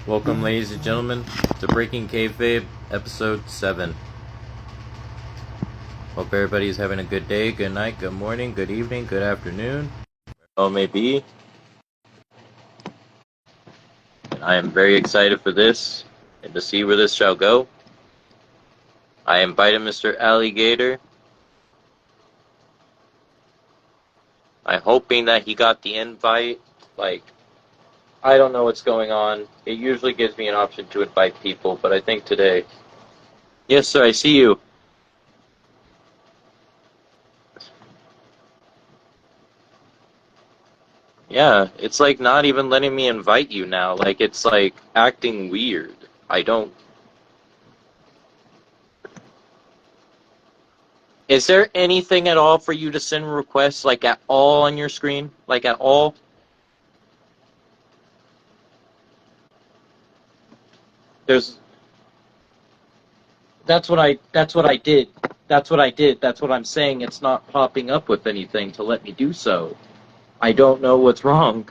Welcome, ladies and gentlemen, to Breaking Keyfabe, Episode 7. Hope everybody's having a good day, good night, good morning, good evening, good afternoon, all may be. And I am very excited for this and to see where this shall go. I invited Mr. Alligator. I'm hoping that he got the invite. I don't know what's going on. It usually gives me an option to invite people, but I think today... Yes, sir, I see you. Yeah, it's like not even letting me invite you now. Like, it's like acting weird. I don't... Is there anything at all for you to send requests, like, at all on your screen? Like, at all? There's... That's what I did. That's what I did. That's what I'm saying. It's not popping up with anything to let me do so. I don't know what's wrong.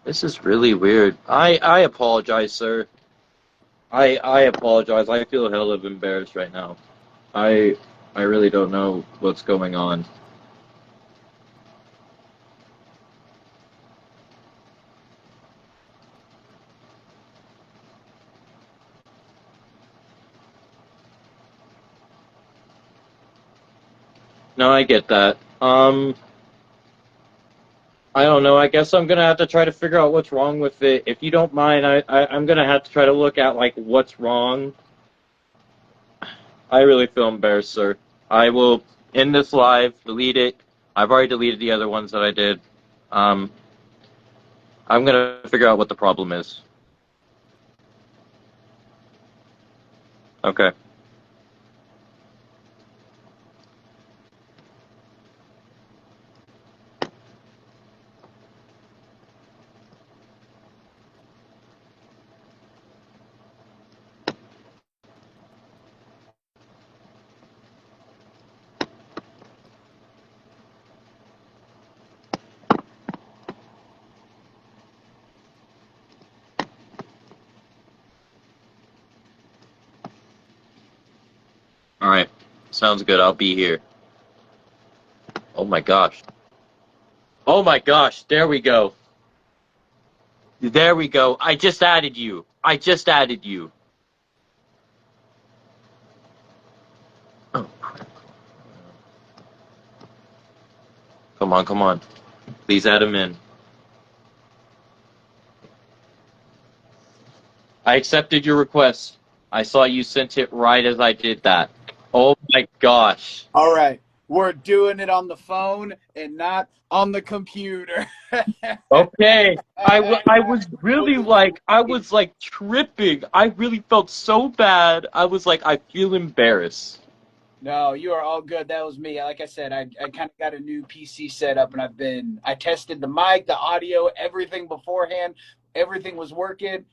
This is really weird. I apologize, sir. I apologize. I feel hell of embarrassed right now. I I really don't know what's going on. No, I get that. I don't know. I guess I'm gonna have to try to figure out what's wrong with it. If you don't mind, I'm gonna have to try to look at like what's wrong. I really feel embarrassed, sir. I will end this live, delete it. I've already deleted the other ones that I did. Um, I'm gonna figure out what the problem is. Okay. All right. Sounds good. I'll be here. Oh my gosh. Oh my gosh. There we go. There we go. I just added you. I just added you. Oh, come on, come on. Please add him in. I accepted your request. I saw you sent it right as I did that. Oh my gosh. All right. We're doing it on the phone and not on the computer. Okay. I was really I was like tripping. I really felt so bad. I was like, I feel embarrassed. No, you are all good. That was me. Like I said, I kind of got a new PC set up and I tested the mic, the audio, everything beforehand. Everything was working.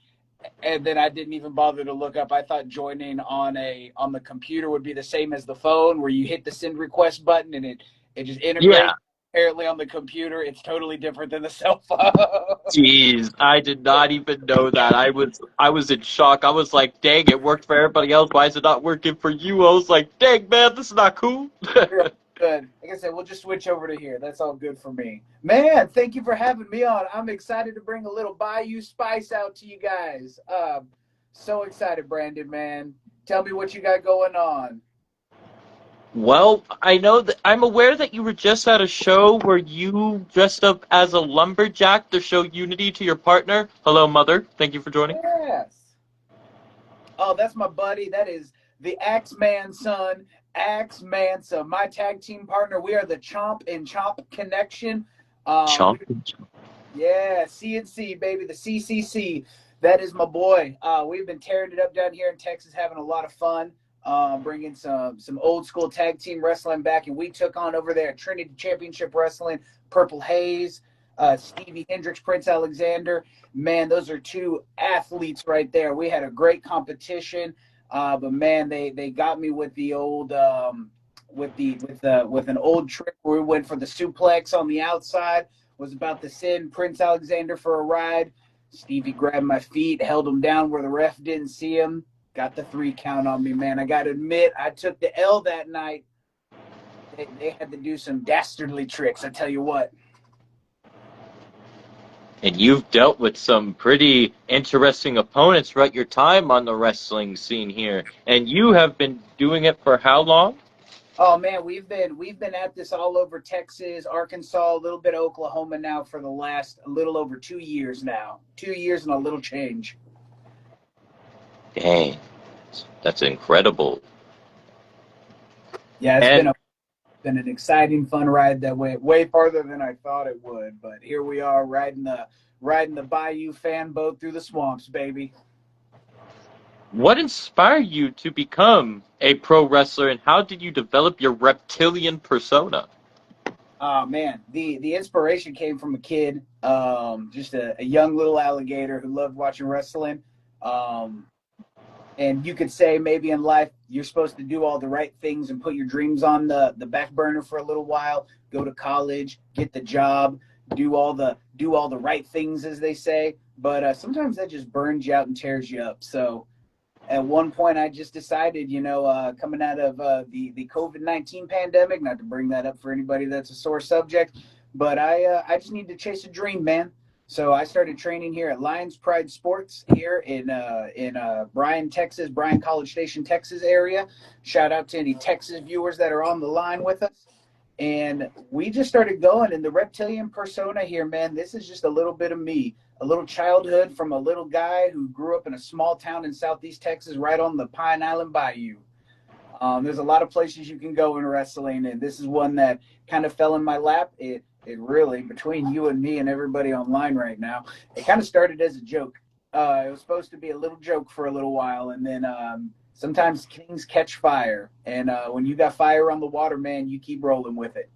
And then I didn't even bother to look up. I thought joining on the computer would be the same as the phone where you hit the send request button and it just Yeah. integrates. Apparently on the computer, it's totally different than the cell phone. Jeez, I did not even know that. I was in shock. I was like, dang, it worked for everybody else. Why is it not working for you? I was like, dang, man, this is not cool. You're all good. Like I said, we'll just switch over to here. That's all good for me. Man, thank you for having me on. I'm excited to bring a little Bayou Spice out to you guys. So excited, Brandon, man. Tell me what you got going on. Well, I know that I'm aware that you were just at a show where you dressed up as a lumberjack to show unity to your partner. Hello, mother. Thank you for joining. Yes. Oh, that's my buddy. That is the Axeman son, Axe Mansa, my tag team partner. We are the Chomp and Chomp Connection. Chomp. Yeah, CNC, baby, the CCC. That is my boy. We've been tearing it up down here in Texas, having a lot of fun, bringing some old school tag team wrestling back, and we took on over there at Trinity Championship Wrestling, Purple Haze. Stevie Hendricks, Prince Alexander. Man, those are two athletes right there. We had a great competition, but man, they got me with the old with an old trick where we went for the suplex on the outside. Was about to send Prince Alexander for a ride. Stevie grabbed my feet, held him down where the ref didn't see him. Got the 3 count on me, man. I got to admit, I took the L that night. They had to do some dastardly tricks, I tell you what. And you've dealt with some pretty interesting opponents throughout your time on the wrestling scene here. And you have been doing it for how long? Oh man, we've been at this all over Texas, Arkansas, a little bit of Oklahoma now for the last a little over 2 years now. 2 years and a little change. Dang, that's incredible. Yeah, it's And been an exciting, fun ride that went way farther than I thought it would. But here we are riding the Bayou fan boat through the swamps, baby. what inspired you to become a pro wrestler, and how did you develop your reptilian persona? Oh man, the inspiration came from a kid, just a young little alligator who loved watching wrestling. Um, and you could say maybe in life you're supposed to do all the right things and put your dreams on the back burner for a little while, go to college, get the job, do all the right things, as they say. But sometimes that just burns you out and tears you up. So at one point I just decided, coming out of the COVID-19 pandemic, not to bring that up for anybody that's a sore subject, but I just need to chase a dream, man. So I started training here at Lions Pride Sports here in Bryan, Texas, Bryan College Station, Texas area. Shout out to any Texas viewers that are on the line with us. And we just started going, and the reptilian persona here, man, this is just a little bit of me, a little childhood from a little guy who grew up in a small town in Southeast Texas, right on the Pine Island Bayou. There's a lot of places you can go in wrestling, and this is one that kind of fell in my lap. It really, between you and me and everybody online right now, it kind of started as a joke. It was supposed to be a little joke for a little while, and then sometimes things catch fire, and when you got fire on the water, man, you keep rolling with it.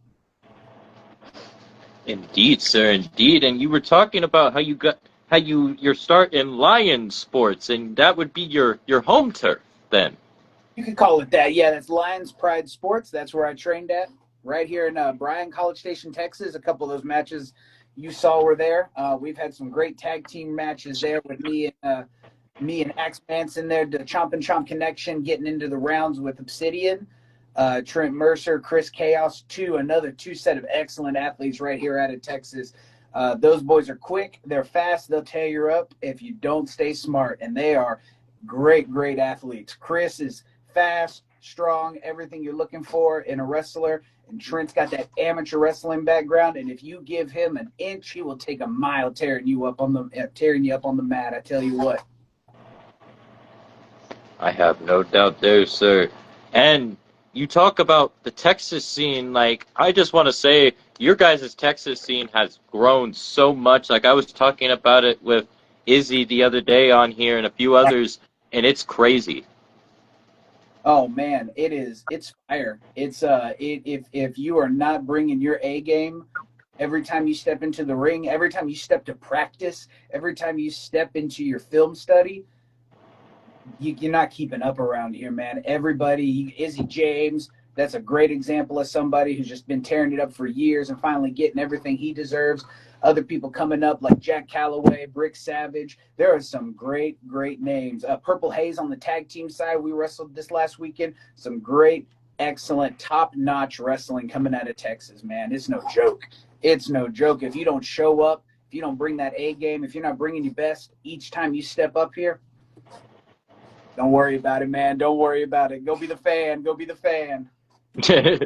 Indeed, sir, indeed. And you were talking about how your start in Lion sports, and that would be your home turf then. You could call it that. Yeah, that's Lions Pride Sports. That's where I trained at, right here in Bryan, College Station, Texas. A couple of those matches you saw were there. We've had some great tag team matches there with me and Axe Manson there, the Chomp and Chomp connection, getting into the rounds with Obsidian. Trent Mercer, Chris Chaos, another two set of excellent athletes right here out of Texas. Those boys are quick, they're fast, they'll tear you up if you don't stay smart, and they are great athletes. Chris is fast, strong, everything you're looking for in a wrestler, and Trent's got that amateur wrestling background, and if you give him an inch, he will take a mile tearing you up on the mat. I tell you what. I have no doubt there, sir. And you talk about the Texas scene, like, I just want to say your guys' Texas scene has grown so much. Like, I was talking about it with Izzy the other day on here and a few others, and it's crazy. Oh man, it's fire. If you are not bringing your A game every time you step into the ring, every time you step to practice, every time you step into your film study, you're not keeping up around here, man. Everybody, Izzy James, that's a great example of somebody who's just been tearing it up for years and finally getting everything he deserves. Other people coming up like Jack Calloway, Brick Savage. There are some great names. Purple Haze on the tag team side. We wrestled this last weekend. Some great, excellent, top-notch wrestling coming out of Texas, man. It's no joke. It's no joke. If you don't show up, if you don't bring that A game, if you're not bringing your best each time you step up here, don't worry about it, man. Don't worry about it. Go be the fan. Go be the fan. Can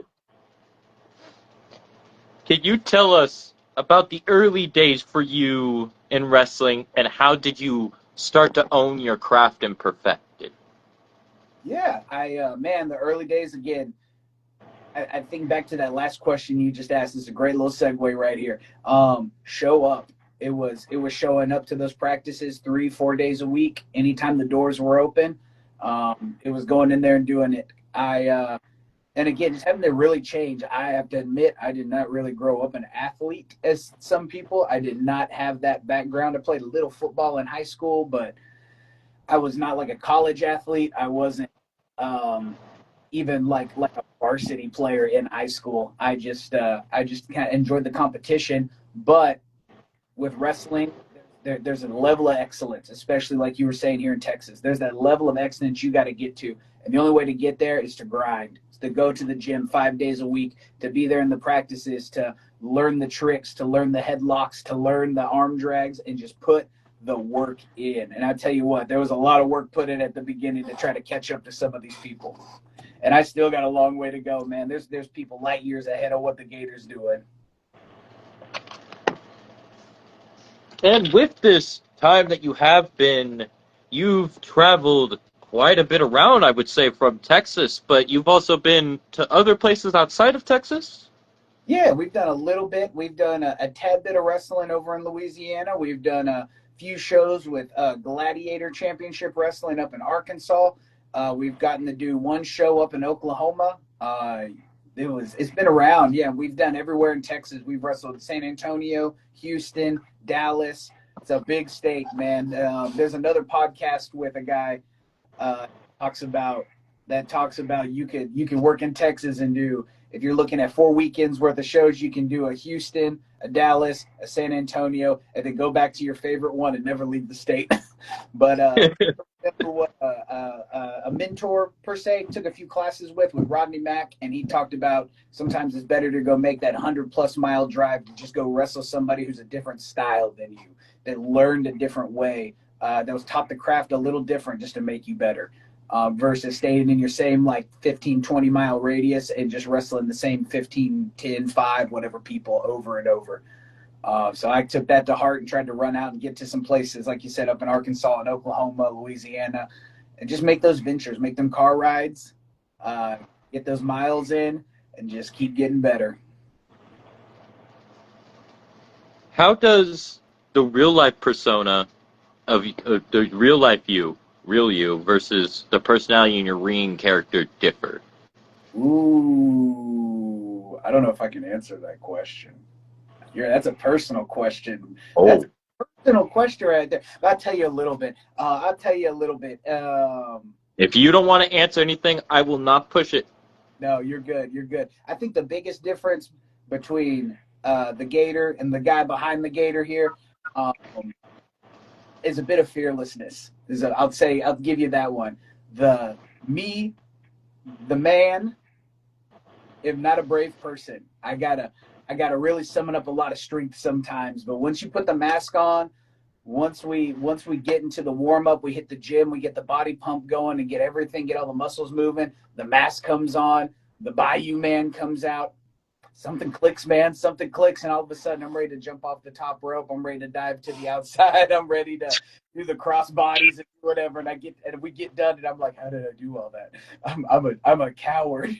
you tell us about the early days for you in wrestling, and how did you start to own your craft and perfect it? Yeah, man, the early days again. I think back to that last question you just asked. This is a great little segue right here. Show up. It was showing up to those practices 3-4 days a week. Anytime the doors were open, it was going in there and doing it. And again, just having to really change. I have to admit, I did not really grow up an athlete as some people. I did not have that background. I played a little football in high school, but I was not like a college athlete. I wasn't even like a varsity player in high school. I just kind of enjoyed the competition, but with wrestling, there's a level of excellence, especially like you were saying here in Texas. There's that level of excellence you got to get to. And the only way to get there is to grind, is to go to the gym 5 days a week, to be there in the practices, to learn the tricks, to learn the headlocks, to learn the arm drags, and just put the work in. And I tell you what, there was a lot of work put in at the beginning to try to catch up to some of these people. And I still got a long way to go, man. There's people light years ahead of what the Gator's doing. And with this time that you've traveled quite a bit around, I would say, from Texas, but you've also been to other places outside of Texas? Yeah, we've done a little bit. We've done a tad bit of wrestling over in Louisiana. We've done a few shows with Gladiator Championship Wrestling up in Arkansas. We've gotten to do one show up in Oklahoma. It's been around. Yeah, we've done everywhere in Texas. We've wrestled San Antonio, Houston, Dallas. It's a big state, man. There's another podcast with a guy talks about you can work in Texas and do, if you're looking at 4 weekends worth of shows, you can do a Houston, a Dallas, a San Antonio, and then go back to your favorite one and never leave the state. But what a mentor per se took a few classes with Rodney Mack, and he talked about sometimes it's better to go make that 100+ mile drive to just go wrestle somebody who's a different style than you, that learned a different way, that was taught the craft a little different just to make you better. Versus staying in your same like 15-20 mile radius and just wrestling the same 15-10-5 whatever people over and over. So I took that to heart and tried to run out and get to some places, like you said, up in Arkansas and Oklahoma, Louisiana, and just make those ventures, make them car rides, get those miles in, and just keep getting better. How does the real life persona of the real life real you, versus the personality in your ring character differ? Ooh, I don't know if I can answer that question. That's a personal question. Oh. That's a personal question right there. But I'll tell you a little bit. If you don't want to answer anything, I will not push it. No, you're good. You're good. I think the biggest difference between the Gatorr and the guy behind the Gatorr here is a bit of fearlessness. I'll give you that one. The man, if not a brave person. I gotta really summon up a lot of strength sometimes. But once you put the mask on, once we get into the warm up, we hit the gym, we get the body pump going and get all the muscles moving. The mask comes on, the Bayou man comes out. Something clicks, man. Something clicks, and all of a sudden, I'm ready to jump off the top rope. I'm ready to dive to the outside. I'm ready to do the cross bodies and whatever. And we get done, and I'm like, how did I do all that? I'm a coward.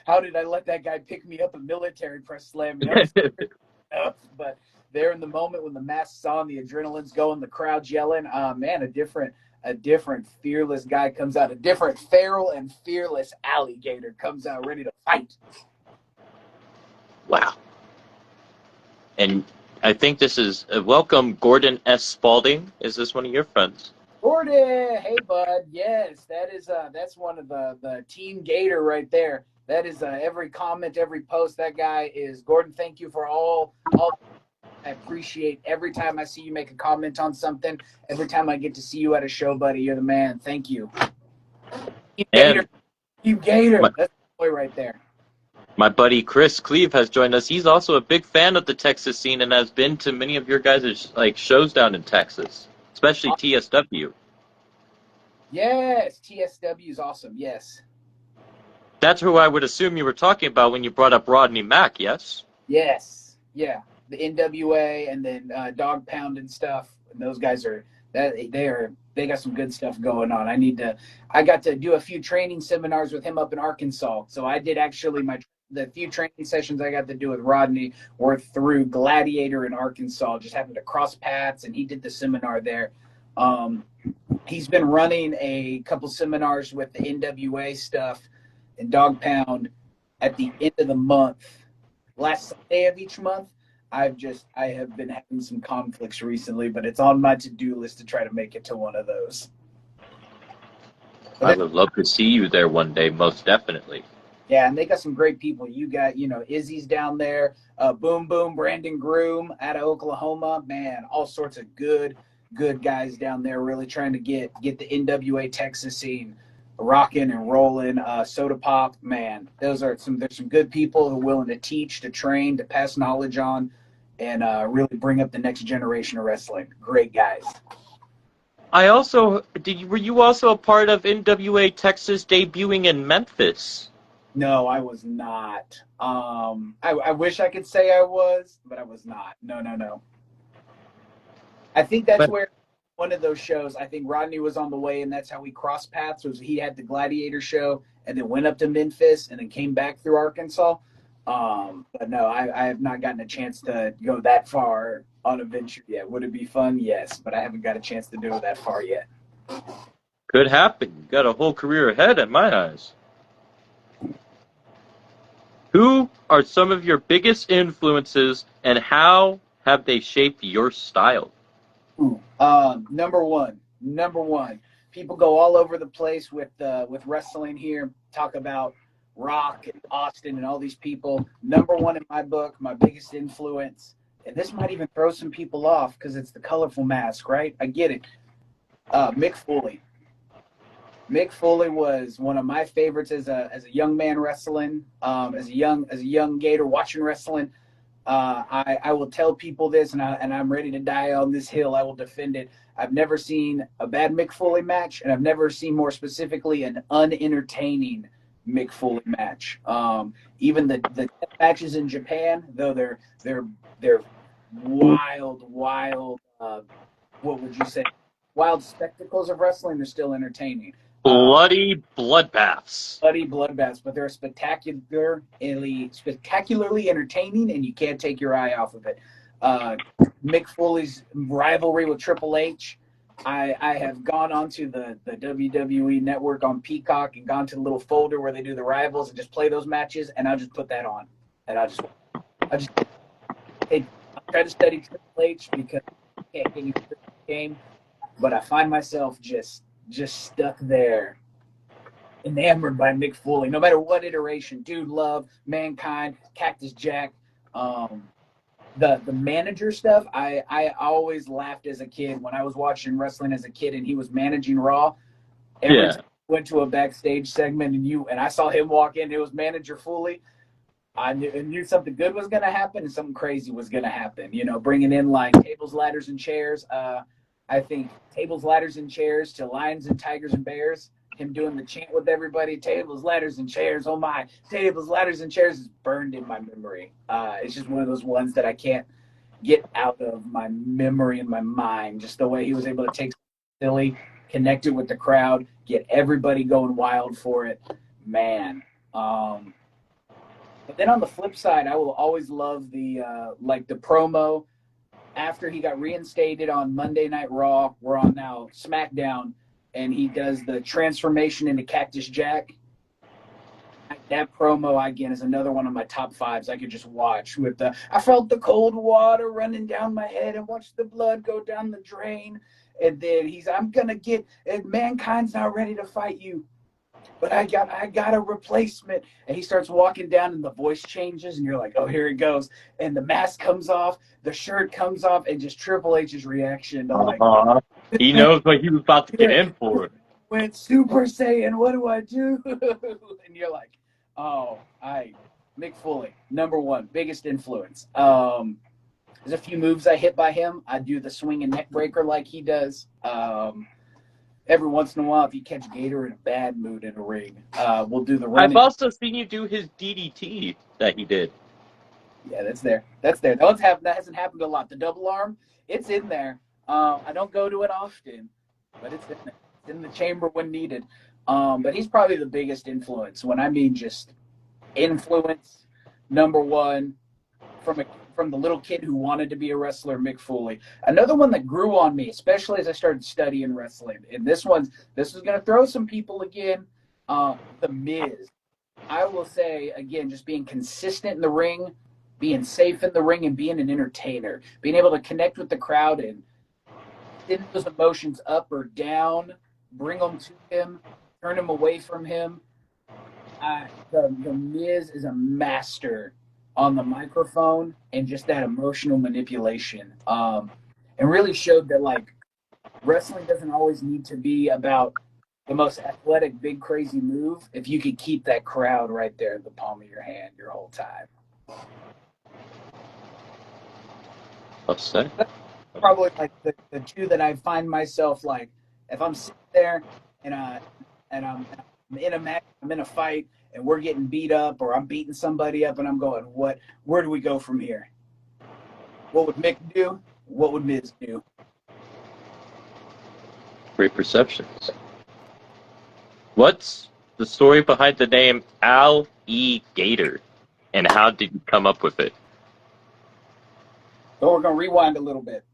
How did I let that guy pick me up and military press slam me? But there in the moment when the mask's on, the adrenaline's going, the crowd's yelling. Man, a different fearless guy comes out. A different feral and fearless alligator comes out ready to fight. Wow. And I think this is welcome, Gordon S. Spalding. Is this one of your friends? Gordon, hey bud. Yes, that's one of the Team Gatorr right there. That is every comment, every post. That guy is Gordon. Thank you for all. I appreciate every time I see you make a comment on something. Every time I get to see you at a show, buddy, you're the man. Thank you. Team Gatorr. Team Gatorr. That's the boy right there. My buddy Chris Cleve has joined us. He's also a big fan of the Texas scene and has been to many of your guys' shows down in Texas, especially TSW. Yes, TSW is awesome. Yes. That's who I would assume you were talking about when you brought up Rodney Mack, yes? Yes. Yeah. The NWA and then Dog Pound and stuff. And those guys they got some good stuff going on. I got to do a few training seminars with him up in Arkansas. So I did actually the few training sessions I got to do with Rodney were through Gladiator in Arkansas. Just happened to cross paths, and he did the seminar there. He's been running a couple seminars with the NWA stuff and Dog Pound at the end of the month, last Sunday of each month. I have been having some conflicts recently, but it's on my to-do list to try to make it to one of those. But I would love to see you there one day, most definitely. yeah, and they got some great people. You got, Izzy's down there, Boom Boom, Brandon Groom out of Oklahoma. Man, all sorts of good guys down there, really trying to get the NWA Texas scene rocking and rolling. Soda Pop, man, there's some good people who are willing to teach, to train, to pass knowledge on, and really bring up the next generation of wrestling. Great guys. Were you also a part of NWA Texas debuting in Memphis? No, I was not. I wish I could say I was, but I was not. No. I think that's where one of those shows, I think Rodney was on the way, and that's how we crossed paths. Was he had the Gladiator show and then went up to Memphis and then came back through Arkansas. But no, I have not gotten a chance to go that far on a venture yet. Would it be fun? Yes, but I haven't got a chance to do it that far yet. Could happen. You got a whole career ahead in my eyes. Who are some of your biggest influences, and how have they shaped your style? Ooh, number one. People go all over the place with wrestling here. Talk about Rock and Austin and all these people. Number one in my book, my biggest influence, and this might even throw some people off because it's the colorful mask, right? I get it. Mick Foley. Mick Foley was one of my favorites as a young man wrestling, as a young Gator watching wrestling. I will tell people this, and I'm ready to die on this hill. I will defend it. I've never seen a bad Mick Foley match, and I've never seen, more specifically, an unentertaining Mick Foley match. Even the matches in Japan, though they're wild. What would you say? Wild spectacles of wrestling. They're still entertaining. Bloody bloodbaths. Bloody bloodbaths, but they're spectacularly entertaining, and you can't take your eye off of it. Mick Foley's rivalry with Triple H. I have gone onto the WWE network on Peacock and gone to the little folder where they do the rivals and just play those matches, and I'll just put that on. And I try to study Triple H because I can't get you through the game, but I find myself just stuck there, enamored by Mick Foley, no matter what iteration. Dude Love, Mankind, Cactus Jack, the manager stuff. I always laughed as a kid when I was watching wrestling as a kid and he was managing Raw. Every time I went to a backstage segment and I saw him walk in, it was manager Foley. I knew something good was going to happen and something crazy was going to happen. Bringing in like tables, ladders, and chairs. I think tables, ladders, and chairs to lions and tigers and bears. Him doing the chant with everybody, tables, ladders, and chairs. Oh my, tables, ladders, and chairs is burned in my memory. It's just one of those ones that I can't get out of my memory and my mind. Just the way he was able to take silly, connect it with the crowd, get everybody going wild for it. Man. But then on the flip side, I will always love the promo after he got reinstated on Monday Night Raw. We're on now SmackDown, and he does the transformation into Cactus Jack. That promo, again, is another one of my top fives I could just watch with I felt the cold water running down my head and watched the blood go down the drain. And then I'm going to get, Mankind's not ready to fight you, but I got a replacement. And he starts walking down and the voice changes and you're like, oh, here it goes. And the mask comes off, the shirt comes off, and just Triple H's reaction to he knows what he was about to get in for. Went Super Saiyan, what do I do? And you're like, oh, Mick Foley, number one, biggest influence. There's a few moves I hit by him. I do the swing and neck breaker like he does. Every once in a while, if you catch Gatorr in a bad mood in a ring, we'll do the running. I've also seen you do his DDT that he did. Yeah, that's there. That hasn't happened a lot. The double arm, it's in there. I don't go to it often, but it's in there. It's in the chamber when needed. But he's probably the biggest influence. When I mean just influence, number one, from the little kid who wanted to be a wrestler, Mick Foley. Another one that grew on me, especially as I started studying wrestling. And this is going to throw some people again. The Miz. I will say again, just being consistent in the ring, being safe in the ring, and being an entertainer, being able to connect with the crowd and send those emotions up or down, bring them to him, turn him away from him. The Miz is a master on the microphone and just that emotional manipulation, and really showed that like wrestling doesn't always need to be about the most athletic, big, crazy move. If you could keep that crowd right there in the palm of your hand your whole time, Upset. probably like the two that I find myself like if I'm sitting there and I'm in a match, I'm in a fight, and we're getting beat up, or I'm beating somebody up, and I'm going, what? Where do we go from here? What would Mick do? What would Miz do? Great perceptions. What's the story behind the name Al E. Gator, and how did you come up with it? So we're gonna rewind a little bit.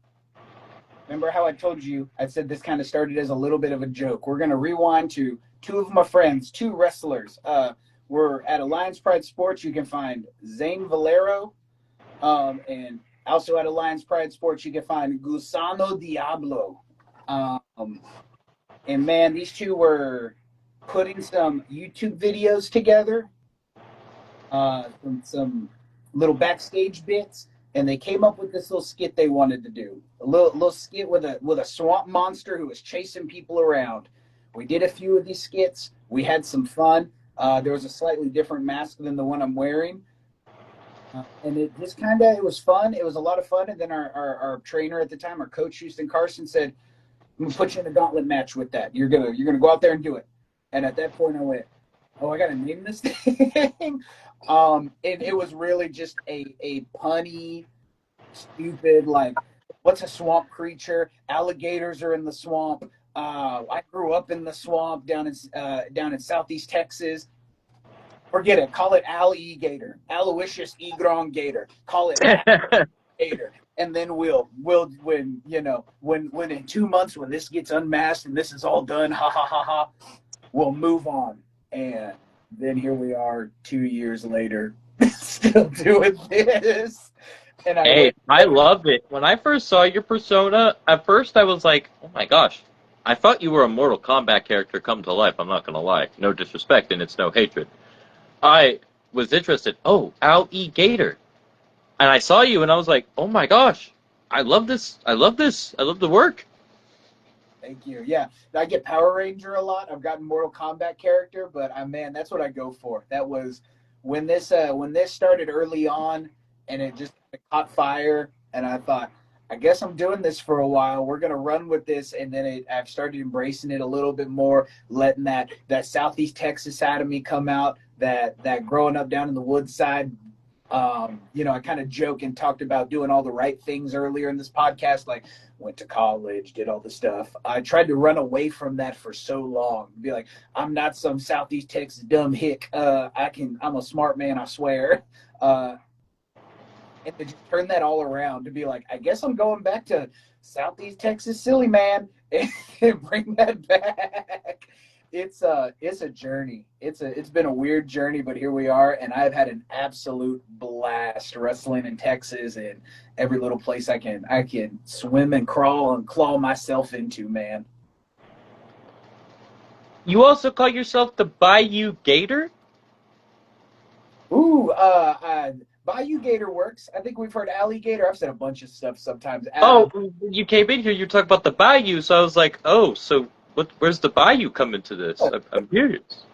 Remember how I told you, I said this kind of started as a little bit of a joke. We're going to rewind to two of my friends, two wrestlers. We're at Alliance Pride Sports. You can find Zane Valero. And also at Alliance Pride Sports, you can find Gusano Diablo. And man, these two were putting some YouTube videos together, some little backstage bits, and they came up with this little skit they wanted to do. A little skit with a swamp monster who was chasing people around. We did a few of these skits. We had some fun. There was a slightly different mask than the one I'm wearing. And it just kind of, it was fun. It was a lot of fun. And then our trainer at the time, our coach, Houston Carson, said, I'm going to put you in a gauntlet match with that. You're gonna go out there and do it. And at that point I went, oh, I got to name this thing. It was really just a punny, stupid, like, what's a swamp creature? Alligators are in the swamp. I grew up in the swamp down in Southeast Texas. Forget it. Call it alligator, Aloysius Egron Gator. Call it Gator. And then we'll when in 2 months when this gets unmasked and this is all done, ha ha ha ha, we'll move on. And then here we are 2 years later, still doing this. And I love it. When I first saw your persona, at first I was like, oh my gosh. I thought you were a Mortal Kombat character come to life, I'm not going to lie. No disrespect, and it's no hatred. I was interested. Oh, Al E. Gator. And I saw you, and I was like, oh my gosh. I love this. I love this. I love the work. Thank you. Yeah, I get Power Ranger a lot. I've gotten Mortal Kombat character, but man, that's what I go for. That was when this started early on, and it just caught fire. And I thought, I guess I'm doing this for a while. We're gonna run with this, and then I've started embracing it a little bit more, letting that Southeast Texas side of me come out. That growing up down in the woods side. I kind of joke and talked about doing all the right things earlier in this podcast, like went to college, did all the stuff. I tried to run away from that for so long. Be like, I'm not some Southeast Texas dumb hick. I'm a smart man, I swear. And to just turn that all around to be like, I guess I'm going back to Southeast Texas silly man and bring that back. It's a journey. It's been a weird journey, but here we are, and I've had an absolute blast wrestling in Texas and every little place I can swim and crawl and claw myself into, man. You also call yourself the Bayou Gator? Ooh, Bayou Gator works. I think we've heard alligator. I've said a bunch of stuff sometimes. Oh, when you came in here, you talked about the Bayou, so I was like, oh, so where's the Bayou come into this? I'm curious.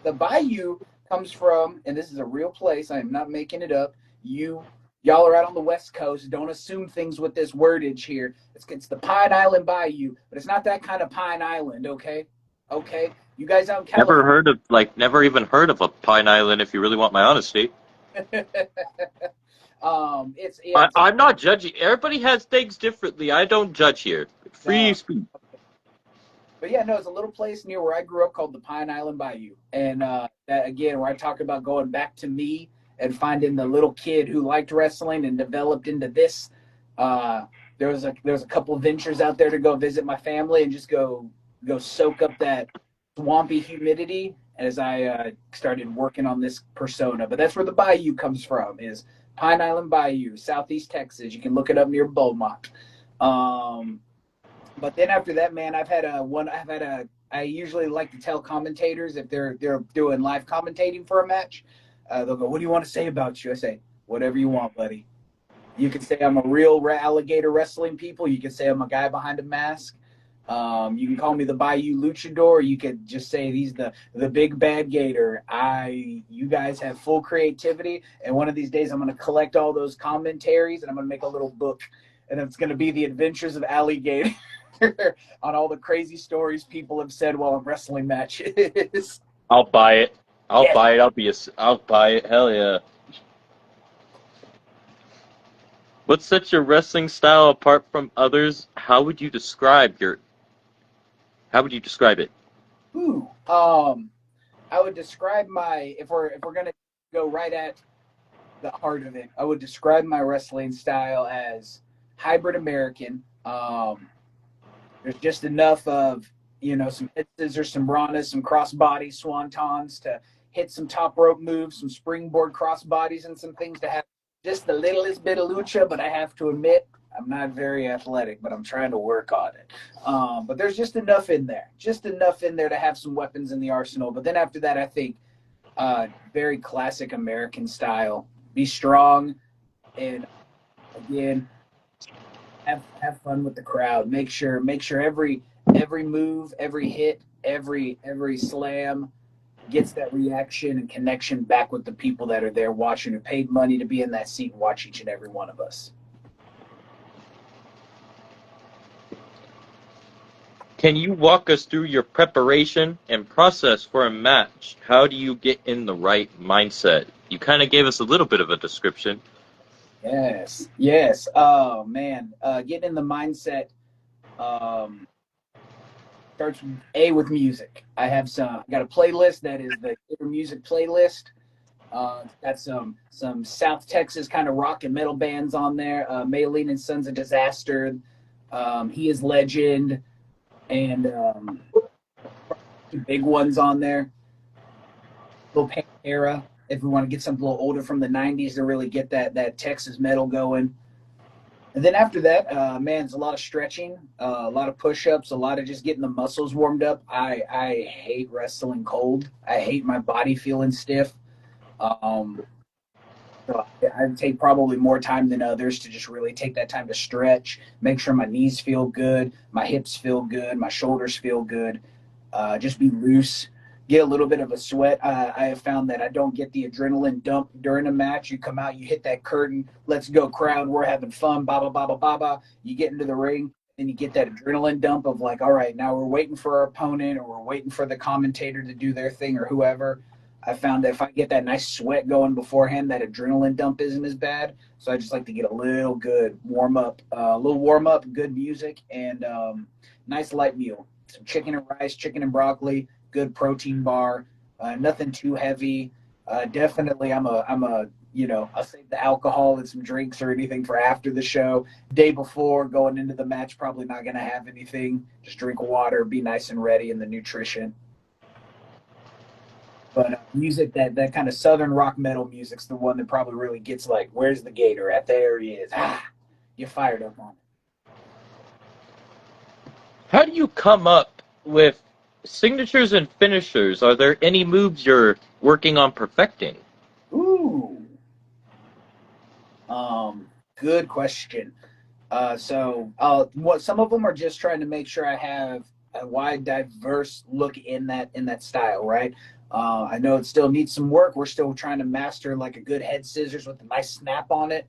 The Bayou comes from, and this is a real place. I am not making it up. Y'all are out on the West Coast. Don't assume things with this wordage here. It's the Pine Island Bayou, but it's not that kind of Pine Island, okay? Okay? You guys out in California. Never even heard of a Pine Island, if you really want my honesty. I'm not judging. Everybody has things differently. I don't judge here. Free speech. But yeah, no, it's a little place near where I grew up called the Pine Island Bayou. And that, again, where I talk about going back to me and finding the little kid who liked wrestling and developed into this. There was a couple of ventures out there to go visit my family and just go soak up that swampy humidity as I started working on this persona. But that's where the Bayou comes from, is Pine Island Bayou, Southeast Texas. You can look it up near Beaumont. But then after that, man, I usually like to tell commentators if they're doing live commentating for a match, they'll go, "What do you want to say about you?" I say, "Whatever you want, buddy. You can say I'm a real alligator wrestling people. You can say I'm a guy behind a mask. You can call me the Bayou Luchador. You could just say he's the big bad gator. You guys have full creativity, and one of these days I'm going to collect all those commentaries and I'm going to make a little book, and it's going to be the Adventures of Alligator on all the crazy stories people have said while in wrestling matches." I'll buy it. I'll Yeah. buy it. I'll buy it. Hell yeah. What sets your wrestling style apart from others? How would you describe it? Ooh. I would describe if we're gonna go right at the heart of it, I would describe my wrestling style as hybrid American. There's just enough of, some head scissors, some ranas, some crossbody swantons to hit some top rope moves, some springboard crossbodies, and some things to have just the littlest bit of lucha. But I have to admit, I'm not very athletic, but I'm trying to work on it. But there's just enough in there to have some weapons in the arsenal. But then after that, I think very classic American style. Be strong, and again, have fun with the crowd. Make sure every move, every hit, every slam gets that reaction and connection back with the people that are there watching, who paid money to be in that seat and watch each and every one of us. Can you walk us through your preparation and process for a match? How do you get in the right mindset? You kind of gave us a little bit of a description. Yes. Oh man, getting in the mindset starts with music. I got a playlist that is the Gatorr music playlist. Got some South Texas kind of rock and metal bands on there. Maylene and Sons of Disaster, He Is Legend, and two big ones on there. Little Pantera, if we want to get something a little older from the '90s to really get that Texas metal going. And then after that, man, it's a lot of stretching, a lot of push-ups, a lot of just getting the muscles warmed up. I hate wrestling cold. I hate my body feeling stiff. So I take probably more time than others to just really take that time to stretch, make sure my knees feel good, my hips feel good, my shoulders feel good. Just be loose, get a little bit of a sweat. I have found that I don't get the adrenaline dump during a match. You come out, you hit that curtain, let's go crowd, we're having fun, ba ba ba ba ba ba. You get into the ring, and you get that adrenaline dump of like, all right, now we're waiting for our opponent, or we're waiting for the commentator to do their thing, or whoever. I found that if I get that nice sweat going beforehand, that adrenaline dump isn't as bad. So I just like to get a little good warm up, good music, and nice light meal. Some chicken and rice, chicken and broccoli, good protein bar, nothing too heavy. Definitely, I'll save the alcohol and some drinks or anything for after the show. Day before, going into the match, probably not going to have anything. Just drink water, be nice and ready in the nutrition. But music, that kind of southern rock metal music's the one that probably really gets like, where's the Gator at? There he is. You're fired up on it. How do you come up with signatures and finishers? Are there any moves you're working on perfecting? Ooh. Good question. Some of them are just trying to make sure I have a wide, diverse look in that style, right? I know it still needs some work. We're still trying to master like a good head scissors with a nice snap on it.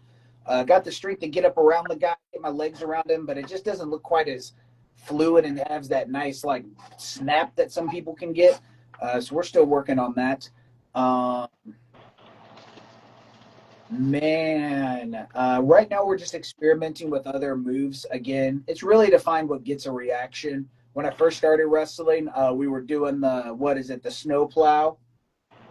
Got the strength to get up around the guy, get my legs around him, but it just doesn't look quite as fluid and has that nice like snap that some people can get. So we're still working on that. Right now we're just experimenting with other moves. Again, it's really to find what gets a reaction. When I first started wrestling, we were doing the snow plow,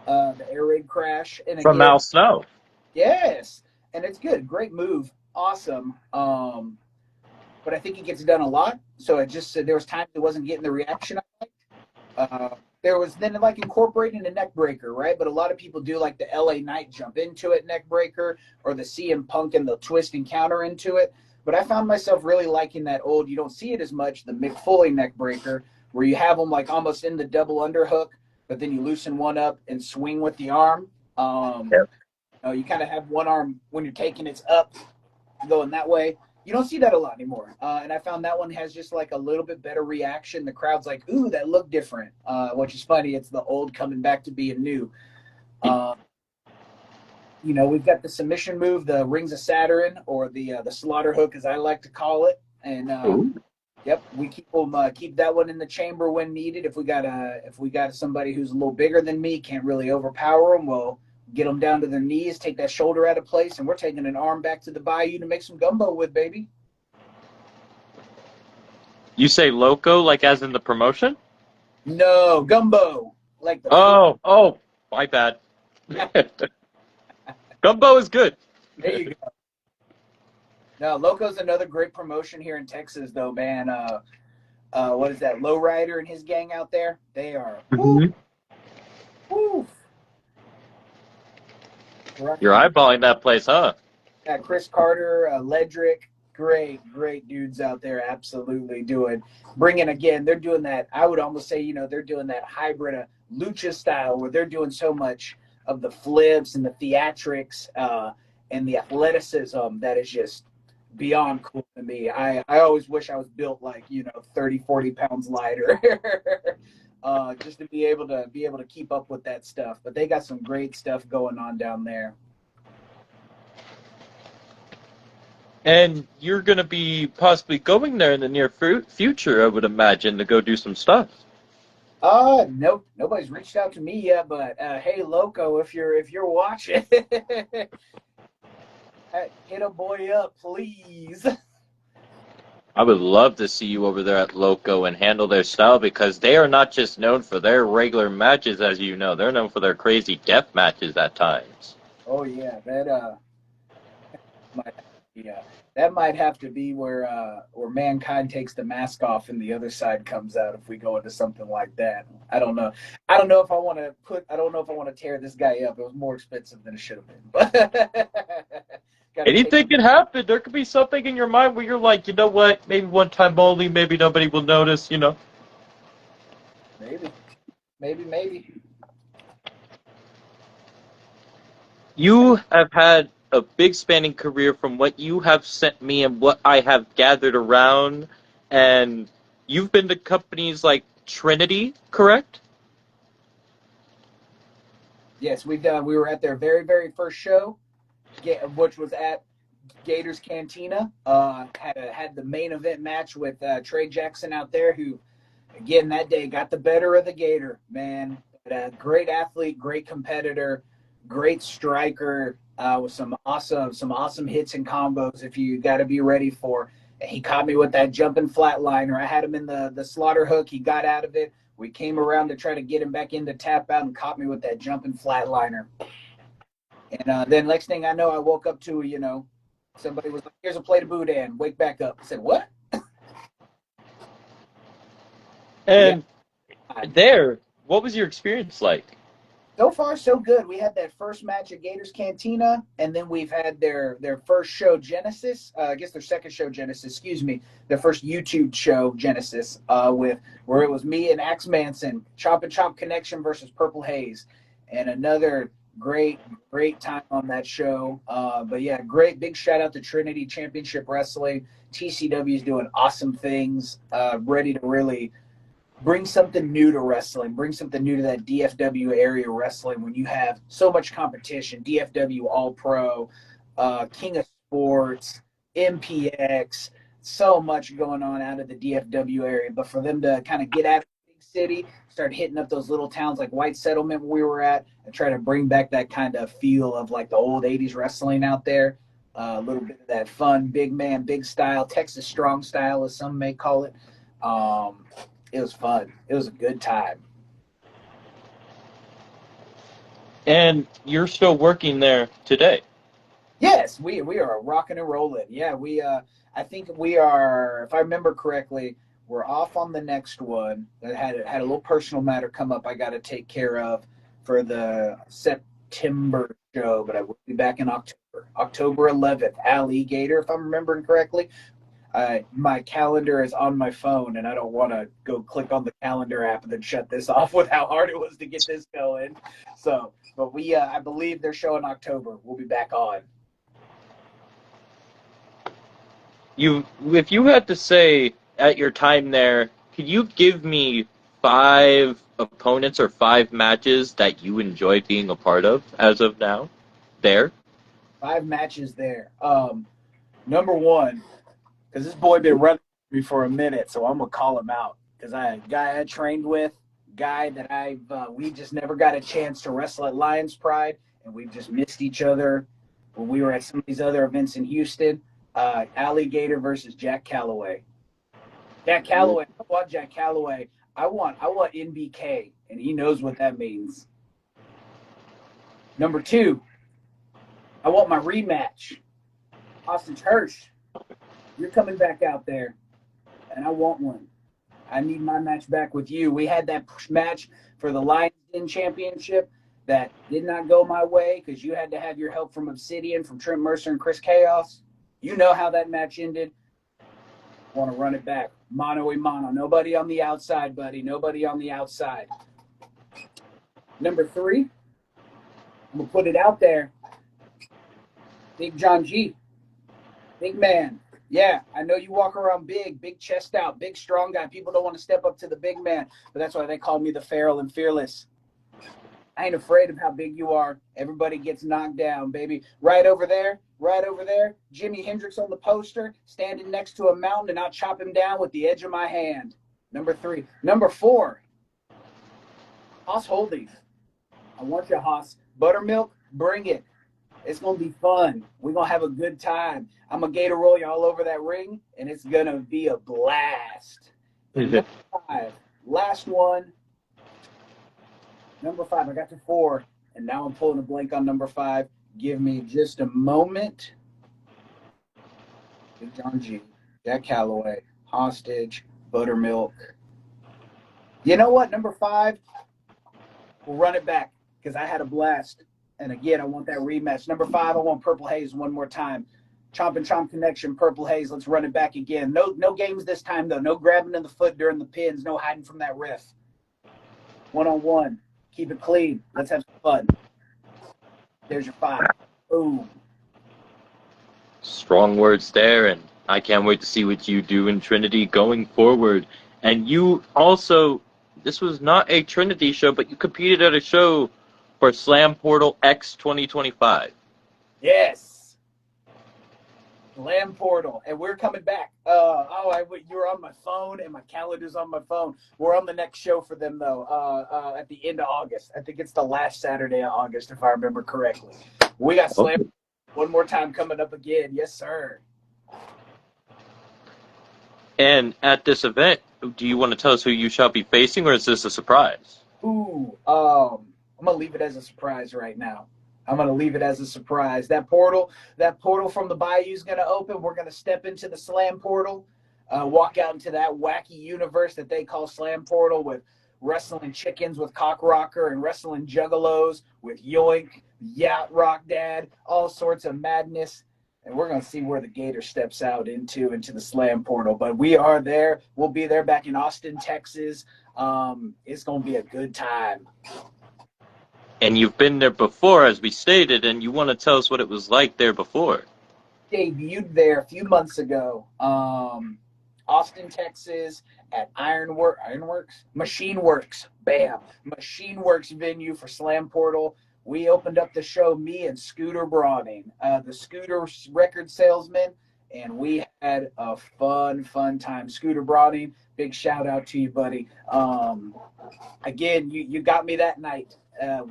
the air raid crash, and From again, Al Snow. yes, and it's good, great move, awesome. But I think it gets done a lot, so there was times it wasn't getting the reaction I liked. there was then like incorporating a neck breaker, right? But a lot of people do like the LA Knight jump into it neck breaker, or the CM Punk and the twist and counter into it. But I found myself really liking that old, you don't see it as much, the Mick Foley neck breaker, where you have them like almost in the double underhook, but then you loosen one up and swing with the arm. Yep. You kind of have one arm when you're taking it up, going that way. You don't see that a lot anymore. And I found that one has just like a little bit better reaction. The crowd's like, ooh, that looked different, which is funny. It's the old coming back to being new. We've got the submission move, the Rings of Saturn, or the slaughter hook, as I like to call it. And yep, we keep that one in the chamber when needed. If we got somebody who's a little bigger than me, can't really overpower them, we'll get them down to their knees, take that shoulder out of place, and we're taking an arm back to the bayou to make some gumbo with, baby. You say loco, like as in the promotion? No, gumbo. Like the Oh, my bad. Gumbo is good. There you go. No, Loco's another great promotion here in Texas, though, man. What is that? Lowrider and his gang out there? They are. Mm-hmm. Woo. You're eyeballing that place, huh? Yeah, Chris Carter, Ledrick, great dudes out there. Absolutely they're doing that. I would almost say, they're doing that hybrid lucha style where they're doing so much of the flips and the theatrics and the athleticism that is just beyond cool to me. I always wish I was built like 30, 40 pounds lighter. Just to be able to keep up with that stuff. But they got some great stuff going on down there. And you're going to be possibly going there in the near future, I would imagine, to go do some stuff. Nope, nobody's reached out to me yet. But hey, Loco, if you're watching, hit a boy up, please. I would love to see you over there at Loco and handle their style, because they are not just known for their regular matches, as you know. They're known for their crazy death matches at times. Oh yeah, that might have to be where Mankind takes the mask off and the other side comes out if we go into something like that. I don't know if I want to tear this guy up. It was more expensive than it should have been. But anything can happen. There could be something in your mind where you're like, you know what, maybe one time only, maybe nobody will notice, Maybe. You have had a big spanning career from what you have sent me and what I have gathered around, and you've been to companies like Trinity, correct? Yes, we were at their very, very first show, which was at Gatorr's Cantina. Had the main event match with Trey Jackson out there, who, again, that day got the better of the Gatorr, man. Great athlete, great competitor, great striker, with some awesome hits and combos if you got to be ready for. He caught me with that jumping flatliner. I had him in the slaughter hook. He got out of it. We came around to try to get him back in to tap out and caught me with that jumping flatliner. And then next thing I know, I woke up to, somebody was like, here's a plate of boudin. Wake back up. I said, what? And what was your experience like? So far, so good. We had that first match at Gatorr's Cantina, and then we've had their first show, Genesis. I guess their second show, Genesis. Excuse me, their first YouTube show, Genesis, where it was me and Axe Manson, Chop and Chop Connection versus Purple Haze, and another great time on that show. But yeah, great big shout out to Trinity Championship Wrestling. TCW is doing awesome things. Ready to really bring something new to wrestling, bring something new to that DFW area wrestling when you have so much competition. DFW All-Pro, King of Sports, MPX, so much going on out of the DFW area. But for them to kind of get out of the big city, start hitting up those little towns like White Settlement where we were at, and try to bring back that kind of feel of like the old 80s wrestling out there. A little bit of that fun, big man, big style, Texas strong style, as some may call it. It was fun. It was a good time. And you're still working there today? Yes, we are rocking and rolling. Yeah, I think we are, if I remember correctly, we're off on the next one. I had a little personal matter come up I got to take care of for the September show, but I will be back in October. October 11th, Alligator, if I'm remembering correctly. My calendar is on my phone, and I don't want to go click on the calendar app and then shut this off with how hard it was to get this going. So, but I believe they're showing October. We'll be back on. If you had to say at your time there, could you give me 5 opponents or 5 matches that you enjoyed being a part of as of now? There. 5 matches there. Number one, because this boy been running me for a minute, so I'm gonna call him out. Because a guy I trained with, guy that we just never got a chance to wrestle at Lions Pride, and we've just missed each other when we were at some of these other events in Houston. Alligator versus Jack Calloway. Jack Calloway. I want Jack Calloway. I want NBK, and he knows what that means. Number 2, I want my rematch. Austin Hirsch, you're coming back out there, and I want one. I need my match back with you. We had that match for the Lions Den Championship that did not go my way because you had to have your help from Obsidian, from Trent Mercer and Chris Chaos. You know how that match ended. I want to run it back. Mano a mano. Nobody on the outside, buddy. Nobody on the outside. Number 3, I'm going to put it out there. Big John G. Big man. Yeah, I know you walk around big chest out, big strong guy. People don't want to step up to the big man, but that's why they call me the Feral and Fearless. I ain't afraid of how big you are. Everybody gets knocked down, baby. Right over there, Jimi Hendrix on the poster, standing next to a mountain, and I'll chop him down with the edge of my hand. Number 3. Number 4, Haas Holdings. I want you, Haas. Buttermilk, bring it. It's going to be fun. We're going to have a good time. I'm going to Gatorr roll you all over that ring, and it's going to be a blast. Number 5, last one. Number 5, I got to 4, and now I'm pulling a blank on number 5. Give me just a moment. Big John G, Jack Calloway, Hostage, Buttermilk. You know what? Number 5, we'll run it back because I had a blast. And again, I want that rematch. Number 5, I want Purple Haze one more time. Chomp and Chomp connection, Purple Haze. Let's run it back again. No games this time, though. No grabbing in the foot during the pins. No hiding from that ref. 1-on-1. Keep it clean. Let's have some fun. There's your 5. Boom. Strong words there, and I can't wait to see what you do in Trinity going forward. And you also, this was not a Trinity show, but you competed at a show for Slam Portal X 2025. Yes. Slam Portal. And we're coming back. You were on my phone, and my calendar's on my phone. We're on the next show for them, though, at the end of August. I think it's the last Saturday of August, if I remember correctly. We got Slam one more time coming up again. Yes, sir. And at this event, do you want to tell us who you shall be facing, or is this a surprise? I'm going to leave it as a surprise right now. I'm going to leave it as a surprise. That portal from the Bayou is going to open. We're going to step into the Slam Portal, walk out into that wacky universe that they call Slam Portal, with wrestling chickens with Cock Rocker and wrestling juggalos with Yoink, Yacht Rock Dad, all sorts of madness. And we're going to see where the Gator steps out into the Slam Portal. But we are there. We'll be there back in Austin, Texas. It's going to be a good time. And you've been there before, as we stated, and you want to tell us what it was like there before. Debuted there a few months ago. Austin, Texas, at Machine Works. Bam. Machine Works venue for Slam Portal. We opened up the show, me and Scooter Browning, the Scooter record salesman, and we had a fun time. Scooter Browning, big shout out to you, buddy. Again, you got me that night.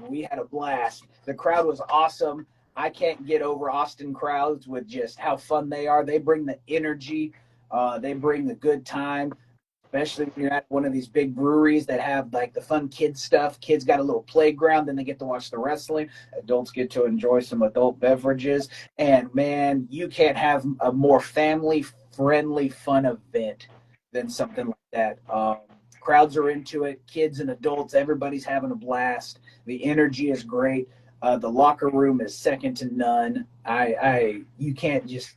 We had a blast. The crowd was awesome. I can't get over Austin crowds with just how fun they are. They bring the energy. They bring the good time, especially when you're at one of these big breweries that have like the fun kid stuff. Kids got a little playground, then they get to watch the wrestling. Adults get to enjoy some adult beverages. And man, you can't have a more family-friendly, fun event than something like that. Crowds are into it, kids and adults, everybody's having a blast. The energy is great. The locker room is second to none. You can't just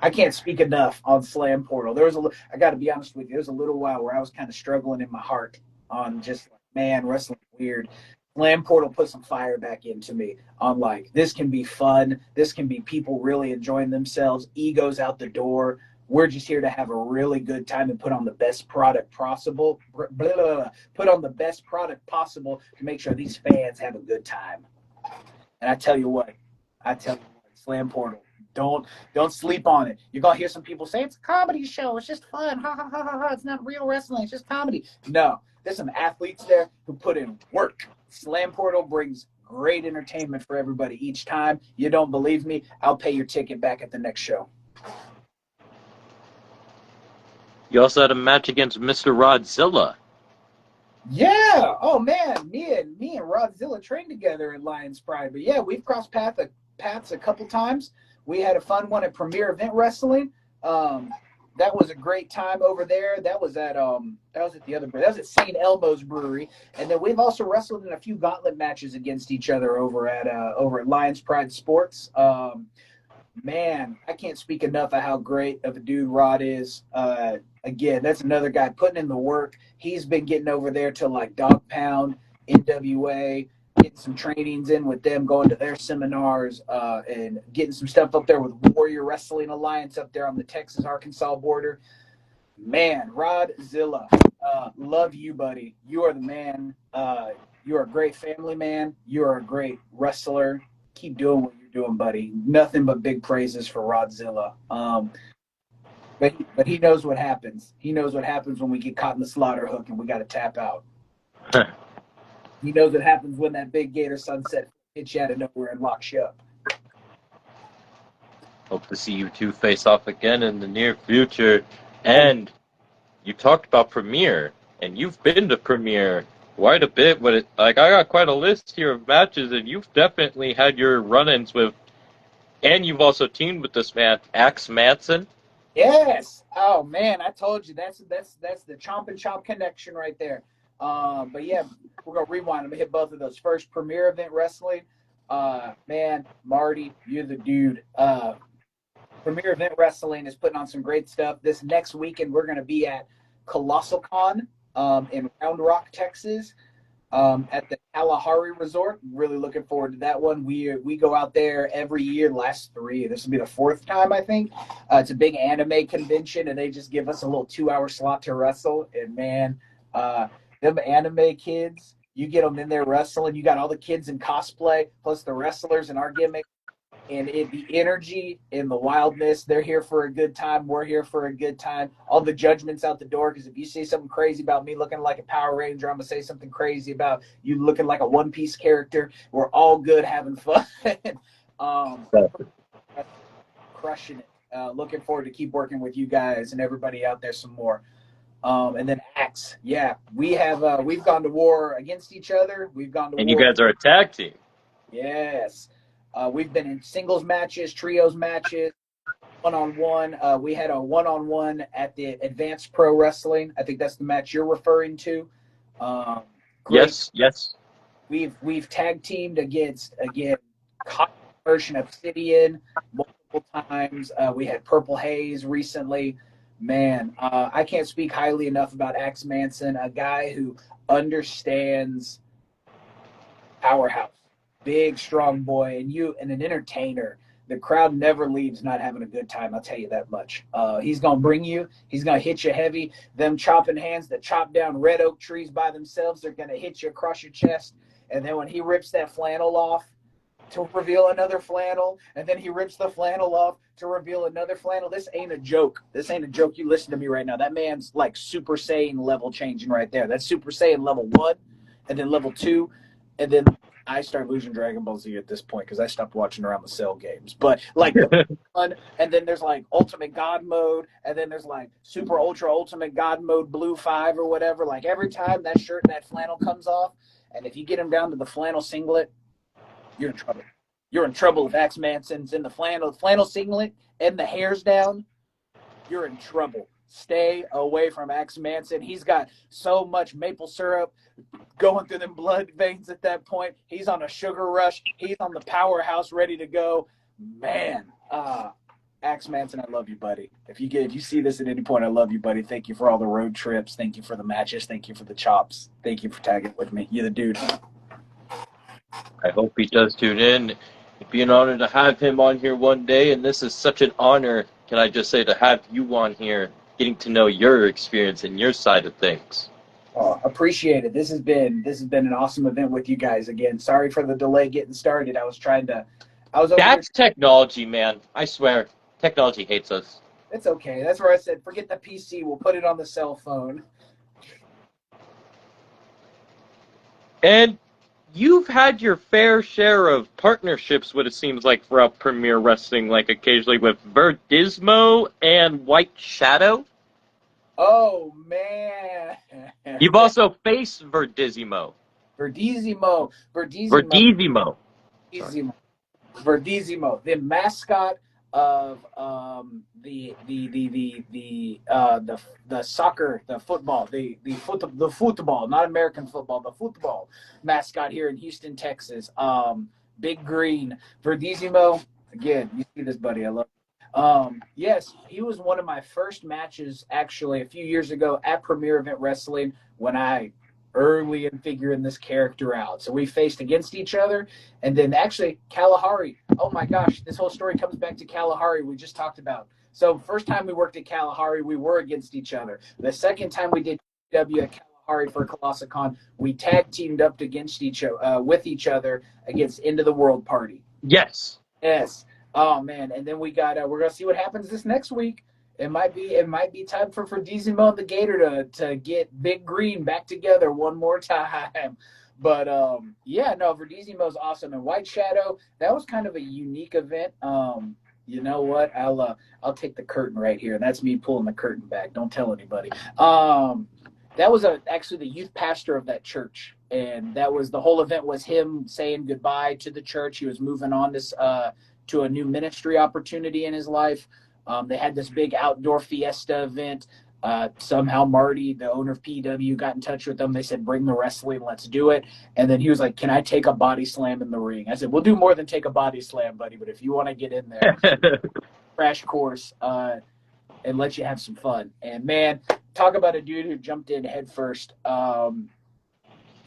I can't speak enough on Slam Portal. I got to be honest with you, there was a little while where I was kind of struggling in my heart on just like, man, wrestling weird. Slam Portal put some fire back into me on like, this can be fun. This can be people really enjoying themselves, egos out the door. We're just here to have a really good time and put on the best product possible. Blah, blah, blah, put on the best product possible to make sure these fans have a good time. And I tell you what, Slam Portal, don't sleep on it. You're gonna hear some people say it's a comedy show. It's just fun. Ha ha ha ha ha. It's not real wrestling. It's just comedy. No, there's some athletes there who put in work. Slam Portal brings great entertainment for everybody each time. You don't believe me? I'll pay your ticket back at the next show. You also had a match against Mr. Rodzilla. Yeah. Oh man, me and Rodzilla trained together at Lions Pride. But yeah, we've crossed paths a couple times. We had a fun one at Premier Event Wrestling. That was a great time over there. That was at St. Elmo's Brewery. And then we've also wrestled in a few gauntlet matches against each other over at Lions Pride Sports. Man, I can't speak enough of how great of a dude Rod is. Again, that's another guy putting in the work. He's been getting over there to like Dog Pound, NWA, getting some trainings in with them, going to their seminars, and getting some stuff up there with Warrior Wrestling Alliance up there on the Texas-Arkansas border. Man, Rodzilla, love you, buddy. You are the man. You are a great family man. You are a great wrestler. Keep doing what you're doing, buddy. Nothing but big praises for Rodzilla. But he knows what happens. He knows what happens when we get caught in the slaughter hook and we got to tap out. He knows what happens when that big Gatorr sunset hits you out of nowhere and locks you up. Hope to see you two face off again in the near future. And you talked about Premiere, and you've been to Premiere quite a bit. But I got quite a list here of matches, and you've definitely had your run-ins with, and you've also teamed with this man, Axe Manson. Yes. Oh man, I told you that's the chomp and chop connection right there. But yeah, we're gonna rewind. I'm gonna hit both of those. First, Premier Event Wrestling. Man, Marty, you're the dude. Premier Event Wrestling is putting on some great stuff. This next weekend, we're gonna be at Colossal Con in Round Rock, Texas. At the Kalahari Resort. Really looking forward to that one. We go out there every year, last three. This will be the fourth time, I think. It's a big anime convention, and they just give us a little 2-hour slot to wrestle. And man, them anime kids, you get them in there wrestling. You got all the kids in cosplay, plus the wrestlers in our gimmick. And the energy and the wildness, they're here for a good time. We're here for a good time. All the judgments out the door, because if you say something crazy about me looking like a Power Ranger, I'm going to say something crazy about you looking like a One Piece character. We're all good having fun. Crushing it. Looking forward to keep working with you guys and everybody out there some more. And then Axe. Yeah, we've gone to war against each other. We've gone to war. And you guys are a tag team. Yes. We've been in singles matches, trios matches, one-on-one. We had a one-on-one at the Advanced Pro Wrestling. I think that's the match you're referring to. Yes. We've tag teamed against, again, version Obsidian multiple times. We had Purple Haze recently. Man, I can't speak highly enough about Axe Manson, a guy who understands powerhouse. Big, strong boy, and an entertainer. The crowd never leaves not having a good time, I'll tell you that much. He's going to bring you. He's going to hit you heavy. Them chopping hands that chop down red oak trees by themselves, they're going to hit you across your chest. And then when he rips that flannel off to reveal another flannel, and then he rips the flannel off to reveal another flannel, this ain't a joke. This ain't a joke. You listen to me right now. That man's like Super Saiyan level changing right there. That's Super Saiyan level 1, and then level 2, and then I start losing Dragon Ball Z at this point because I stopped watching around the Cell games. But like the one, and then there's like Ultimate God mode, and then there's like Super Ultra Ultimate God mode Blue 5 or whatever. Like every time that shirt and that flannel comes off, and if you get him down to the flannel singlet, you're in trouble. You're in trouble if Axe Manson's in the flannel singlet and the hair's down. You're in trouble. stay away from Axe Manson. He's got so much maple syrup going through them blood veins at that point. He's on a sugar rush. He's on the powerhouse ready to go. Man, Axe Manson, I love you, buddy. If you see this at any point, I love you, buddy. Thank you for all the road trips. Thank you for the matches. Thank you for the chops. Thank you for tagging with me. You're the dude. I hope he does tune in. It'd be an honor to have him on here one day, and this is such an honor, can I just say, to have you on here, getting to know your experience and your side of things. Oh, appreciate it. This has been an awesome event with you guys again. Sorry for the delay getting started. I was over That's here. technology, man. I swear. Technology hates us. It's okay. That's where I said, forget the PC. We'll put it on the cell phone. And you've had your fair share of partnerships, what it seems like, throughout Premier Wrestling, like occasionally with Verdismo and White Shadow. Oh, man. You've also faced Verdismo. Verdismo. Verdismo. Verdismo, the mascot of the soccer, the football, the football, not American football, the football mascot here in Houston, Texas. Big Green, Verdismo. Again, you see this, buddy. I love. Yes, he was one of my first matches actually a few years ago at Premier Event Wrestling when I early in figuring this character out. So we faced against each other, and then actually Kalahari. Oh my gosh, this whole story comes back to Kalahari we just talked about. So first time we worked at Kalahari, we were against each other. The second time we did W at Kalahari for Colossicon, we tag teamed up against with each other against End of the World Party. Yes. Yes. Oh man, and then we're gonna see what happens this next week. It might be time for Verdismo and the Gatorr to get Big Green back together one more time. But yeah, no, Verdismo is awesome. And White Shadow, that was kind of a unique event. You know what? I'll take the curtain right here. That's me pulling the curtain back. Don't tell anybody. That was actually the youth pastor of that church, and that was the whole event was him saying goodbye to the church. He was moving on to a new ministry opportunity in his life. They had this big outdoor fiesta event. Somehow Marty, the owner of PW, got in touch with them. They said, bring the wrestling, let's do it. And then he was like, can I take a body slam in the ring? I said, we'll do more than take a body slam, buddy, but if you want to get in there, crash course, and let you have some fun. And man, talk about a dude who jumped in head first for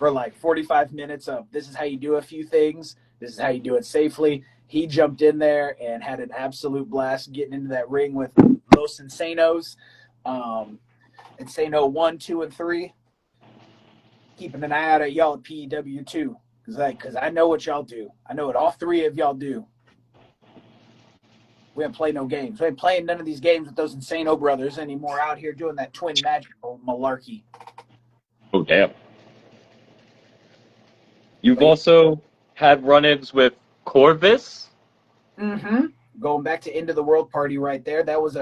like 45 minutes of this is how you do a few things. This is how you do it safely. He jumped in there and had an absolute blast getting into that ring with Los Insanos. Insano 1, 2, and 3. Keeping an eye out at y'all at PEW too. Because I know what y'all do. I know what all three of y'all do. We haven't played no games. We ain't playing none of these games with those Insano brothers anymore out here doing that twin magical malarkey. Oh, damn. You've also had run-ins with Corvus. Mm-hmm. Going back to End of the World Party right there. That was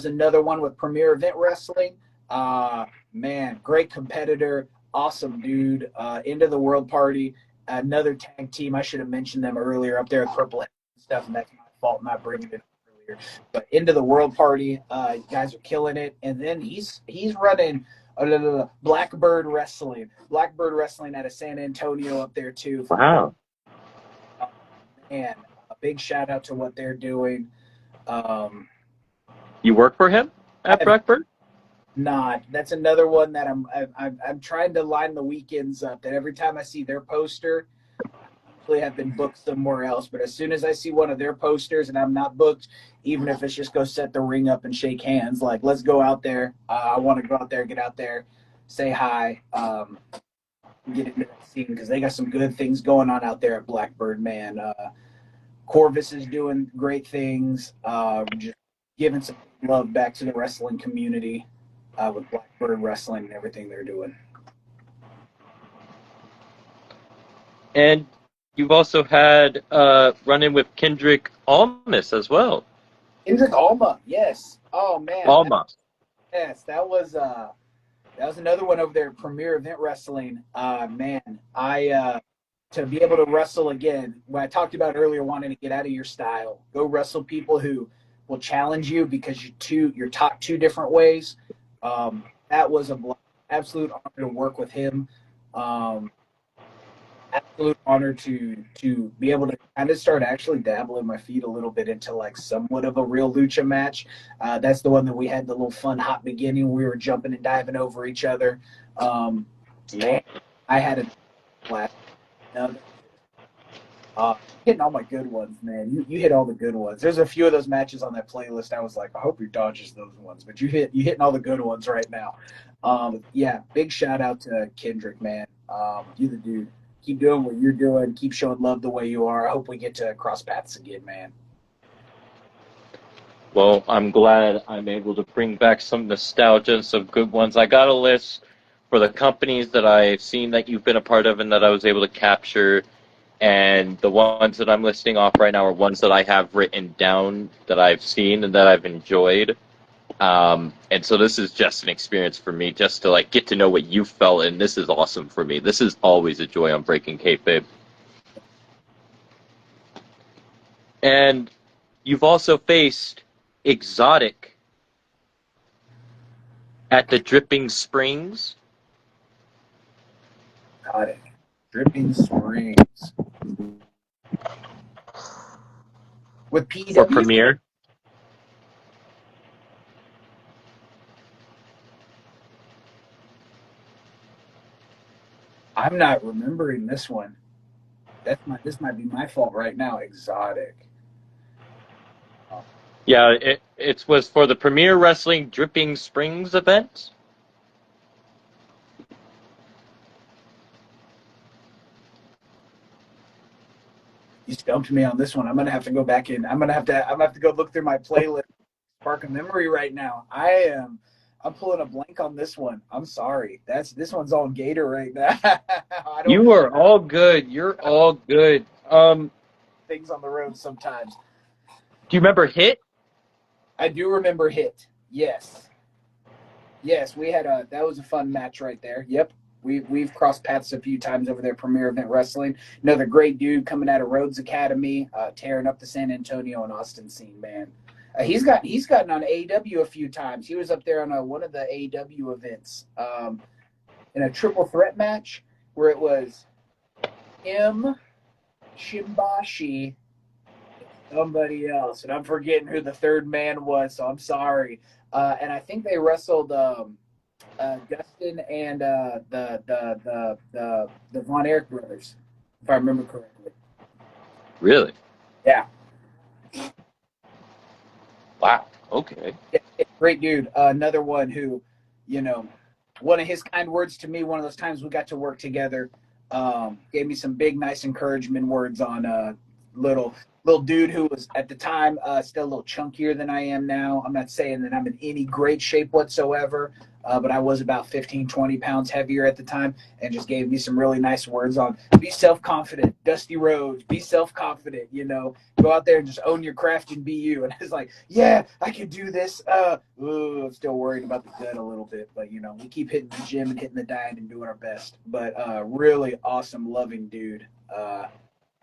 another one with Premier Event Wrestling. Man, great competitor, awesome dude. End of the World Party, another tag team. I should have mentioned them earlier up there at Purple and stuff, and that's my fault not bringing it up earlier. But End of the World Party, guys are killing it. And then he's running Blackbird Wrestling out of San Antonio up there too. Wow. And a big shout out to what they're doing. You work for him at Blackbird? Not. That's another one that I'm trying to line the weekends up. That every time I see their poster, I have been booked somewhere else. But as soon as I see one of their posters and I'm not booked, even if it's just go set the ring up and shake hands, like let's go out there. I want to go out there, get out there, say hi, get into that scene because they got some good things going on out there at Blackbird, man. Corvus is doing great things, just giving some love back to the wrestling community with Blackbird Wrestling and everything they're doing. And you've also had run-in with Kendrick Almas as well. Kendrick Alma, yes. Oh man. Almas. Yes, that was another one over there at Premier Event Wrestling. Man, to be able to wrestle again, when I talked about earlier wanting to get out of your style, go wrestle people who will challenge you because you're taught two different ways. That was absolute honor to work with him. Um, Absolute honor to be able to kind of start actually dabbling my feet a little bit into like somewhat of a real lucha match. That's the one that we had the little fun hot beginning. We were jumping and diving over each other. Man, I had a blast. Hitting all my good ones, man. You hit all the good ones. There's a few of those matches on that playlist. I was like, I hope he dodges those ones, but you hitting all the good ones right now. Yeah, big shout out to Kendrick, man. You the dude. Keep doing what you're doing. Keep showing love the way you are. I hope we get to cross paths again, man. Well, I'm glad I'm able to bring back some nostalgia and some good ones. I got a list for the companies that I've seen that you've been a part of and that I was able to capture. And the ones that I'm listing off right now are ones that I have written down that I've seen and that I've enjoyed. And so this is just an experience for me, just to like get to know what you felt, and this is awesome for me. This is always a joy on Breaking Kayfabe. And you've also faced Exotic at the Dripping Springs. Got it. Dripping Springs. With PW? For Premiere. I'm not remembering this one. This might be my fault right now. Exotic. Yeah, it was for the Premier Wrestling Dripping Springs event. You stumped me on this one. I'm gonna have to go back in. I'm gonna have to go look through my playlist. Spark a memory right now. I'm pulling a blank on this one. I'm sorry. This one's all Gatorr right now. I don't You are all good. You're all good. things on the road sometimes. Do you remember Hit? I do remember Hit. Yes. Yes, we had that was a fun match right there. Yep. We've crossed paths a few times over there, Premier Event Wrestling. Another great dude coming out of Rhodes Academy, tearing up the San Antonio and Austin scene, man. He's gotten on AEW a few times. He was up there on one of the AEW events in a triple threat match where it was him, Shimbashi, somebody else, and I'm forgetting who the third man was, so I'm sorry. And I think they wrestled Dustin and the Von Erich brothers, if I remember correctly. Really? Yeah. Wow. Okay. Great dude. Another one who, you know, one of his kind words to me, one of those times we got to work together, gave me some big, nice encouragement words on little dude who was at the time still a little chunkier than I am now. I'm not saying that I'm in any great shape whatsoever, but I was about 15, 20 pounds heavier at the time, and just gave me some really nice words on be self-confident, Dusty Rhodes, be self-confident, go out there and just own your craft and be you. And it's like, yeah, I can do this. I'm still worried about the gut a little bit, but we keep hitting the gym and hitting the diet and doing our best. But really awesome, loving dude.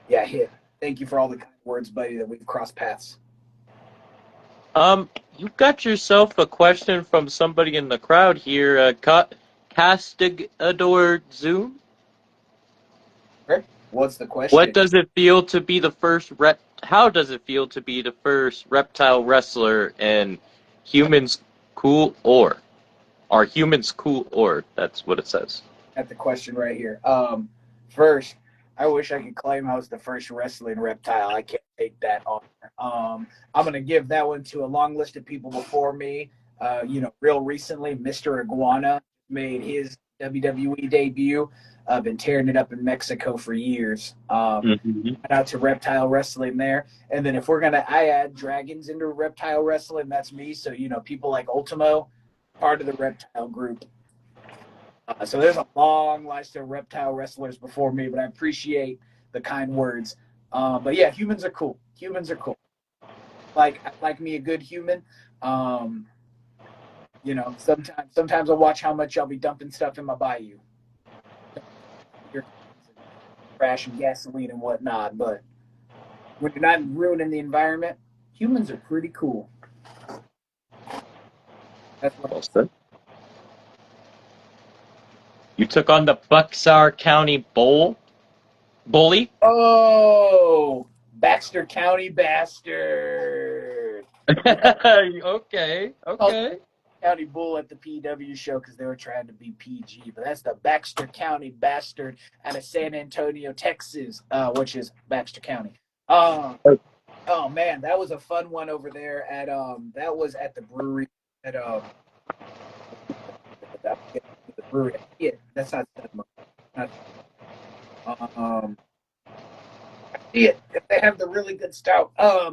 Yeah, hit. Thank you for all the kind words, buddy, that we've crossed paths. You got yourself a question from somebody in the crowd here. Castigador Zoom. What's the question? What does it feel to be the first How does it feel to be the first reptile wrestler in Humans Cool Or? Are humans cool or? That's what it says. At the question right here. First, I wish I could claim I was the first wrestling reptile. I can't take that honor. I'm going to give that one to a long list of people before me. Real recently, Mr. Iguana made his WWE debut. I've been tearing it up in Mexico for years. Shout out to Reptile Wrestling there. And then if I add dragons into Reptile Wrestling, that's me. So, people like Ultimo, part of the Reptile group. So there's a long list of reptile wrestlers before me, but I appreciate the kind words. But yeah, humans are cool. Humans are cool. Like me a good human. Sometimes I'll watch how much I'll be dumping stuff in my bayou. Trash and gasoline and whatnot. But when you're not ruining the environment, humans are pretty cool. That's what. Well said. You took on the Bucksar County Bully. Oh, Baxter County bastard. Okay, Called okay. County Bull at the PW show because they were trying to be PG, but that's the Baxter County bastard out of San Antonio, Texas, which is Baxter County. Oh man, that was a fun one over there at that was at the brewery at the brewery. Yeah, that's not not yeah, they have the really good stout.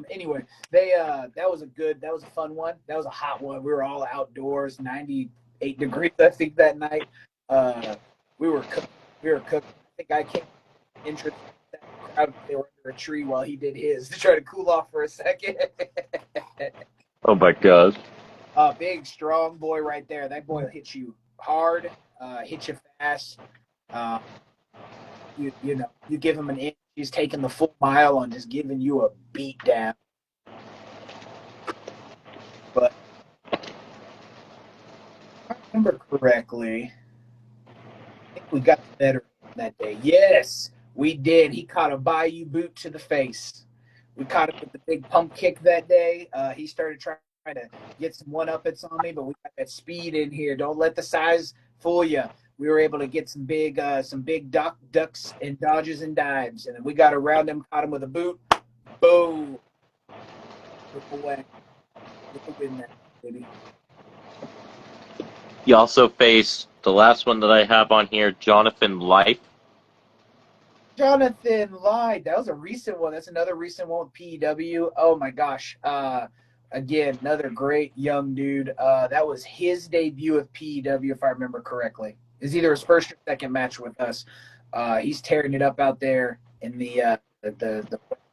Anyway, they that was a fun one. That was a hot one. We were all outdoors, 98 degrees, I think, that night. Uh, we were cooking. I think I came interested in that crowd. They were under a tree while he did his to try to cool off for a second. Oh my god. Big strong boy right there. That boy will hit you hard, hit you fast. Uh, you know, you give him an inch, he's taking the full mile on just giving you a beat down. But if I remember correctly, I think we got the better that day. Yes, we did. He caught a Bayou boot to the face. We caught him with the big pump kick that day. He started trying to get some one-uppers on me, but we got that speed in here. Don't let the size fool you. We were able to get some big ducks and dodges and dives, and then we got around him, caught him with a boot. Boom! Took away. Get the win, that baby. You also faced the last one that I have on here, Jonathan Life. Jonathan lied. That was a recent one. That's another recent one with PEW. Oh my gosh. Again, another great young dude. That was his debut with PEW, if I remember correctly. It's either his first or second match with us. He's tearing it up out there in the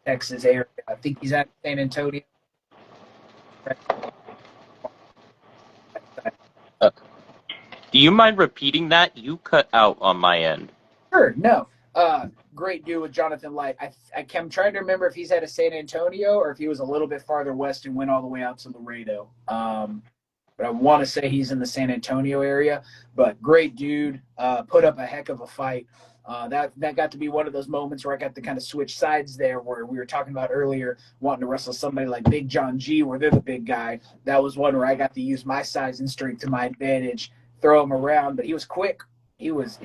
Texas area. I think he's at San Antonio. Do you mind repeating that? You cut out on my end. Sure, no. Great dude with Jonathan Light. I'm trying to remember if he's at a San Antonio or if he was a little bit farther west and went all the way out to Laredo. But I want to say he's in the San Antonio area. But great dude. Put up a heck of a fight. That got to be one of those moments where I got to kind of switch sides there, where we were talking about earlier wanting to wrestle somebody like Big John G, where they're the big guy. That was one where I got to use my size and strength to my advantage, throw him around. But he was quick. He was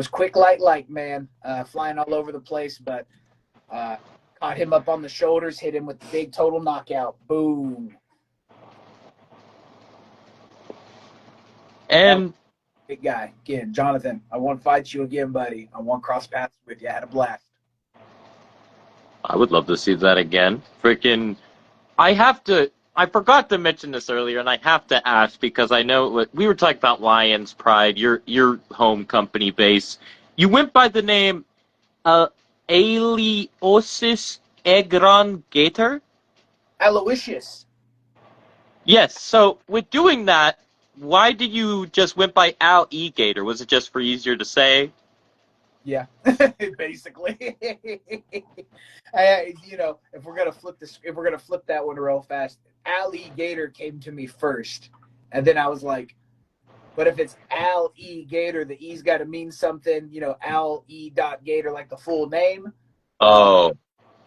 quick like light, man, flying all over the place. But caught him up on the shoulders, hit him with the big total knockout. Boom. And big guy again, Jonathan. I want to fight you again, buddy. I want to cross paths with you. I had a blast. I would love to see that again. Freaking, I forgot to mention this earlier, and I have to ask because I know we were talking about Lions Pride, your home company base. You went by the name Aeliosis Egron Gatorr? Aloysius. Yes, so with doing that, why did you just went by Al E Gator? Was it just for easier to say? Yeah, basically. If we're gonna flip that one real fast, alligator came to me first, and then I was like, but if it's Al E Gator, the E's got to mean something. Al E. Gator, like the full name. Oh,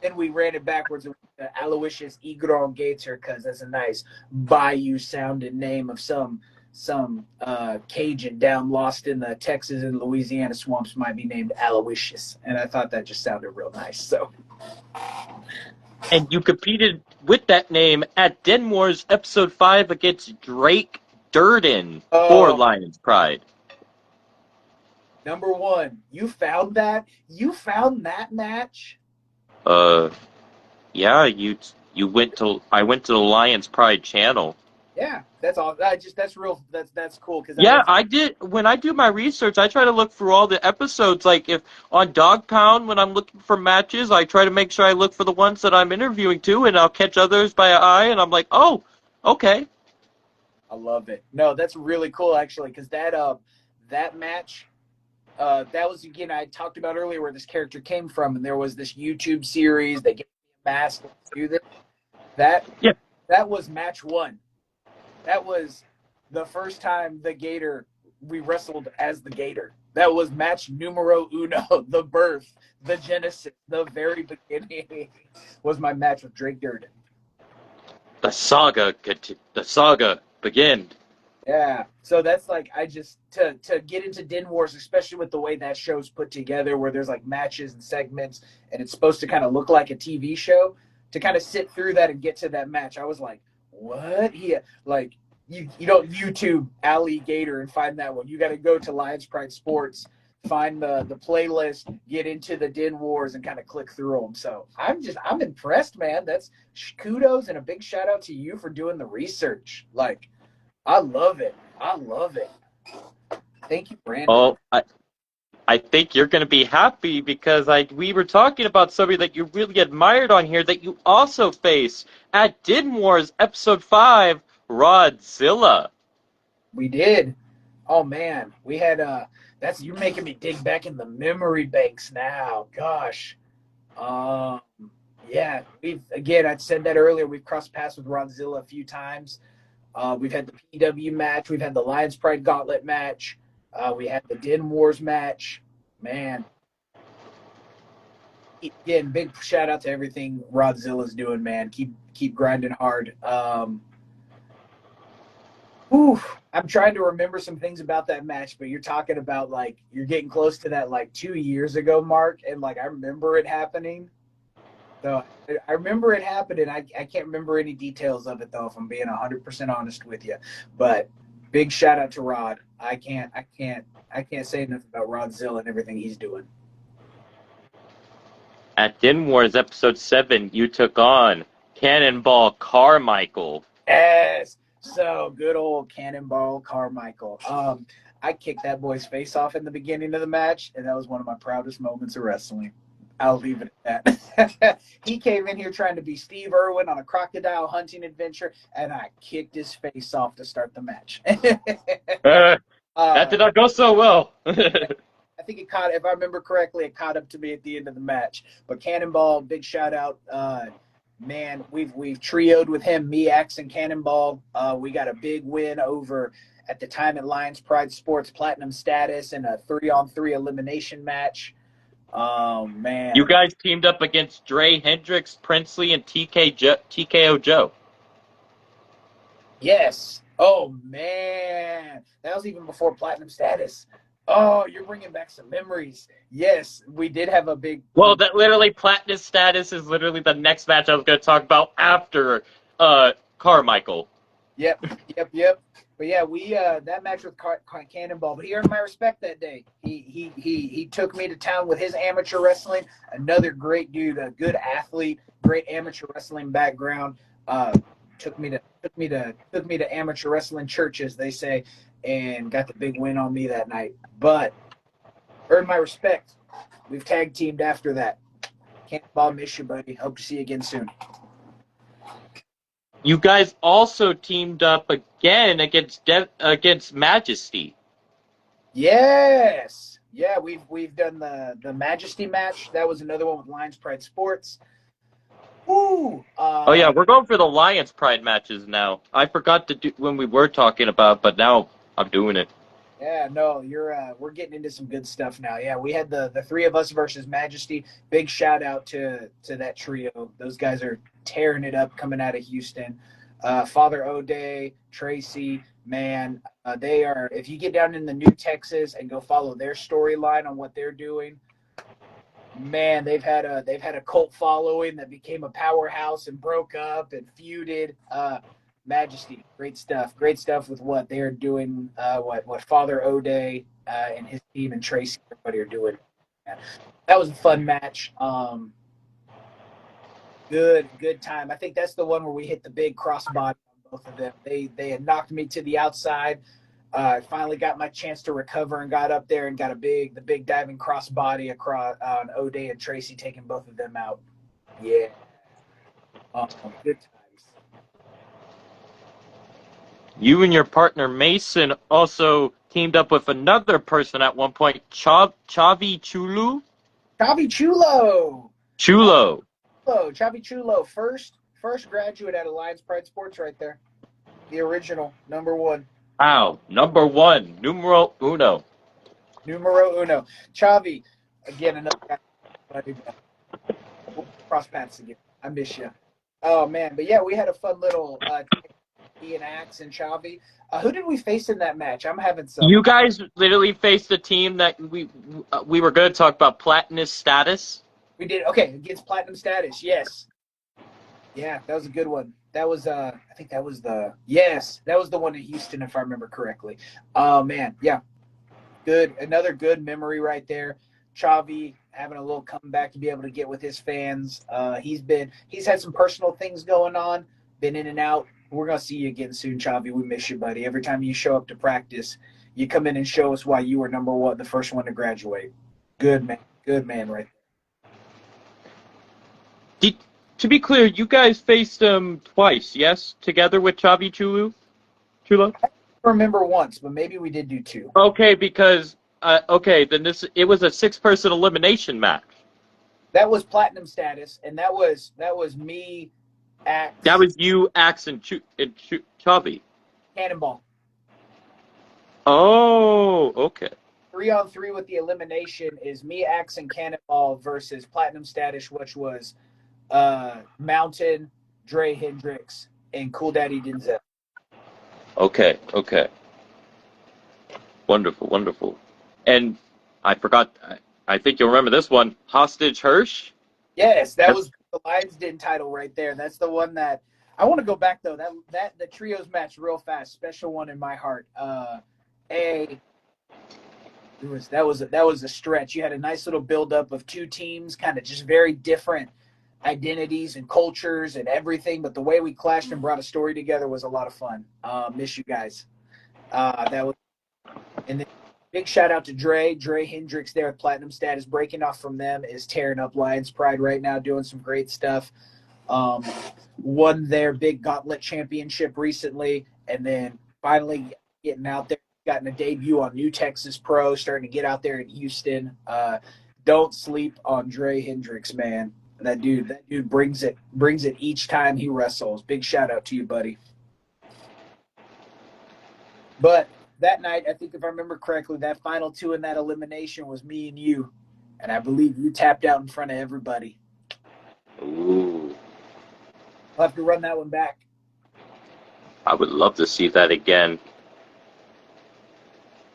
Then we ran it backwards with Aloysius Egron Gator because that's a nice bayou sounding name of some Cajun down lost in the Texas and Louisiana swamps might be named Aloysius, and I thought that just sounded real nice. So, and you competed with that name at Denmore's episode 5 against Drake Durden for Lions Pride. Number one, you found that? You found that match? Yeah, I went to the Lions Pride channel. Yeah, that's all. That's real. That's cool. Yeah, I did. When I do my research, I try to look through all the episodes. Like if on Dog Pound, when I'm looking for matches, I try to make sure I look for the ones that I'm interviewing too, and I'll catch others by eye, and I'm like, oh, okay. I love it. No, that's really cool actually, because that match, that was again I talked about earlier where this character came from, and there was this YouTube series. They gave me a mask to do this. That was match one. That was the first time the Gatorr, we wrestled as the Gatorr. That was match numero uno, the birth, the genesis, the very beginning was my match with Drake Durden. The saga begin. Yeah, so that's like I just to get into Den Wars, especially with the way that show's put together, where there's like matches and segments, and it's supposed to kind of look like a TV show. To kind of sit through that and get to that match, I was like, "What?" Like you don't YouTube Alligator and find that one. You got to go to Lions Pride Sports, find the playlist, get into the Den Wars, and kind of click through them. So I'm impressed, man. That's kudos and a big shout out to you for doing the research. Like. I love it. I love it. Thank you, Brandon. Oh, I think you're going to be happy because we were talking about somebody that you really admired on here that you also face at Din Wars Episode 5, Rodzilla. We did. Oh man, we had that's you're making me dig back in the memory banks now. Gosh. Yeah, I said that earlier, we've crossed paths with Rodzilla a few times. We've had the PW match. We've had the Lions Pride Gauntlet match. We had the Den Wars match. Man. Again, big shout out to everything Rodzilla's doing, man. Keep grinding hard. I'm trying to remember some things about that match, but you're talking about like you're getting close to that like 2 years ago mark, and like I remember it happening. So I remember it happened, and I can't remember any details of it though, if I'm being 100% honest with you. But big shout out to Rod. I can't say enough about Rodzilla and everything he's doing. At Din Wars Episode 7, you took on Cannonball Carmichael. Yes. So good old Cannonball Carmichael. I kicked that boy's face off in the beginning of the match, and that was one of my proudest moments of wrestling. I'll leave it at that. He came in here trying to be Steve Irwin on a crocodile hunting adventure, and I kicked his face off to start the match. That did not go so well. I think if I remember correctly, it caught up to me at the end of the match. But Cannonball, big shout out. Man, we've trioed with him, me, Axe, and Cannonball. We got a big win over, at the time, at Lions Pride Sports, platinum status in a 3-on-3 elimination match. Oh, man. You guys teamed up against Dre Hendricks, Princely, and TKO Joe. Yes. Oh, man. That was even before platinum status. Oh, you're bringing back some memories. Yes, we did have a big... Well, that literally, platinum status is literally the next match I was going to talk about after Carmichael. Yep. But yeah, we that match with Cannonball, but he earned my respect that day. He took me to town with his amateur wrestling. Another great dude, a good athlete, great amateur wrestling background. Took me to amateur wrestling churches, they say, and got the big win on me that night. But earned my respect. We've tag teamed after that. Cannonball, miss you, buddy. Hope to see you again soon. You guys also teamed up again against Majesty. Yes. Yeah, we've done the Majesty match. That was another one with Lions Pride Sports. Woo! Oh yeah, we're going for the Lions Pride matches now. I forgot to do when we were talking about, but now I'm doing it. Yeah, no, we're getting into some good stuff now. Yeah, we had the three of us versus Majesty. Big shout out to that trio. Those guys are tearing it up coming out of Houston. Father O'Day, Tracy, man, they are. If you get down in the New Texas and go follow their storyline on what they're doing, man, they've had a cult following that became a powerhouse and broke up and feuded. Majesty, great stuff with what they're doing, what Father O'Day and his team and Tracy, everybody are doing. That was a fun match. Good time. I think that's the one where we hit the big crossbody on both of them. They had knocked me to the outside. I finally got my chance to recover and got up there and got the big diving crossbody across on O'Day and Tracy, taking both of them out. Yeah. Good times. You and your partner Mason also teamed up with another person at one point, Chavi Chulu. Chavi Chulo. Chavi Chulo, first graduate at Lions Pride Sports right there. The original, number one. Wow, number one, numero uno. Numero uno. Chavi, again, another guy. Buddy, we'll cross paths again. I miss you. Oh man, but yeah, we had a fun little Ian Axe and Chavi. Who did we face in that match? I'm having some. You guys literally faced a team that we were going to talk about platinum status. We did okay against Platinum Status. Yes, yeah, that was a good one. That was I think that was that was the one in Houston if I remember correctly. Oh man, yeah, good. Another good memory right there. Chavi having a little comeback to be able to get with his fans. He's had some personal things going on, been in and out. We're gonna see you again soon, Chavi. We miss you, buddy. Every time you show up to practice, you come in and show us why you were number one, the first one to graduate. Good man, right there. To be clear, you guys faced them twice, yes? Together with Chavi Chulo? I remember once, but maybe we did do two. Okay, because then it was a 6-person elimination match. That was Platinum Status, and that was me, Axe. That was you, Axe, and Chavi. Cannonball. Oh, okay. 3-on-3 with the elimination is me, Axe, and Cannonball versus Platinum Status, which was Mountain, Dre Hendrix, and Cool Daddy Denzel. Okay. Wonderful. And I forgot, I think you'll remember this one, Hostage Hirsch? Yes, that was the Lions Den title right there. That's the one that I want to go back though. That the trios match real fast, special one in my heart. That was a stretch. You had a nice little build up of two teams, kind of just very different identities and cultures and everything, but the way we clashed and brought a story together was a lot of fun. Miss you guys. That was, and then big shout out to Dre Hendrix there with Platinum Status, breaking off from them, is tearing up Lions Pride right now, doing some great stuff. Won their big gauntlet championship recently, and then finally getting out there, gotten a debut on New Texas Pro, starting to get out there in Houston. Don't sleep on Dre Hendrix, man. That dude brings it each time he wrestles. Big shout out to you, buddy. But that night, I think if I remember correctly, that final two in that elimination was me and you. And I believe you tapped out in front of everybody. Ooh. I'll have to run that one back. I would love to see that again.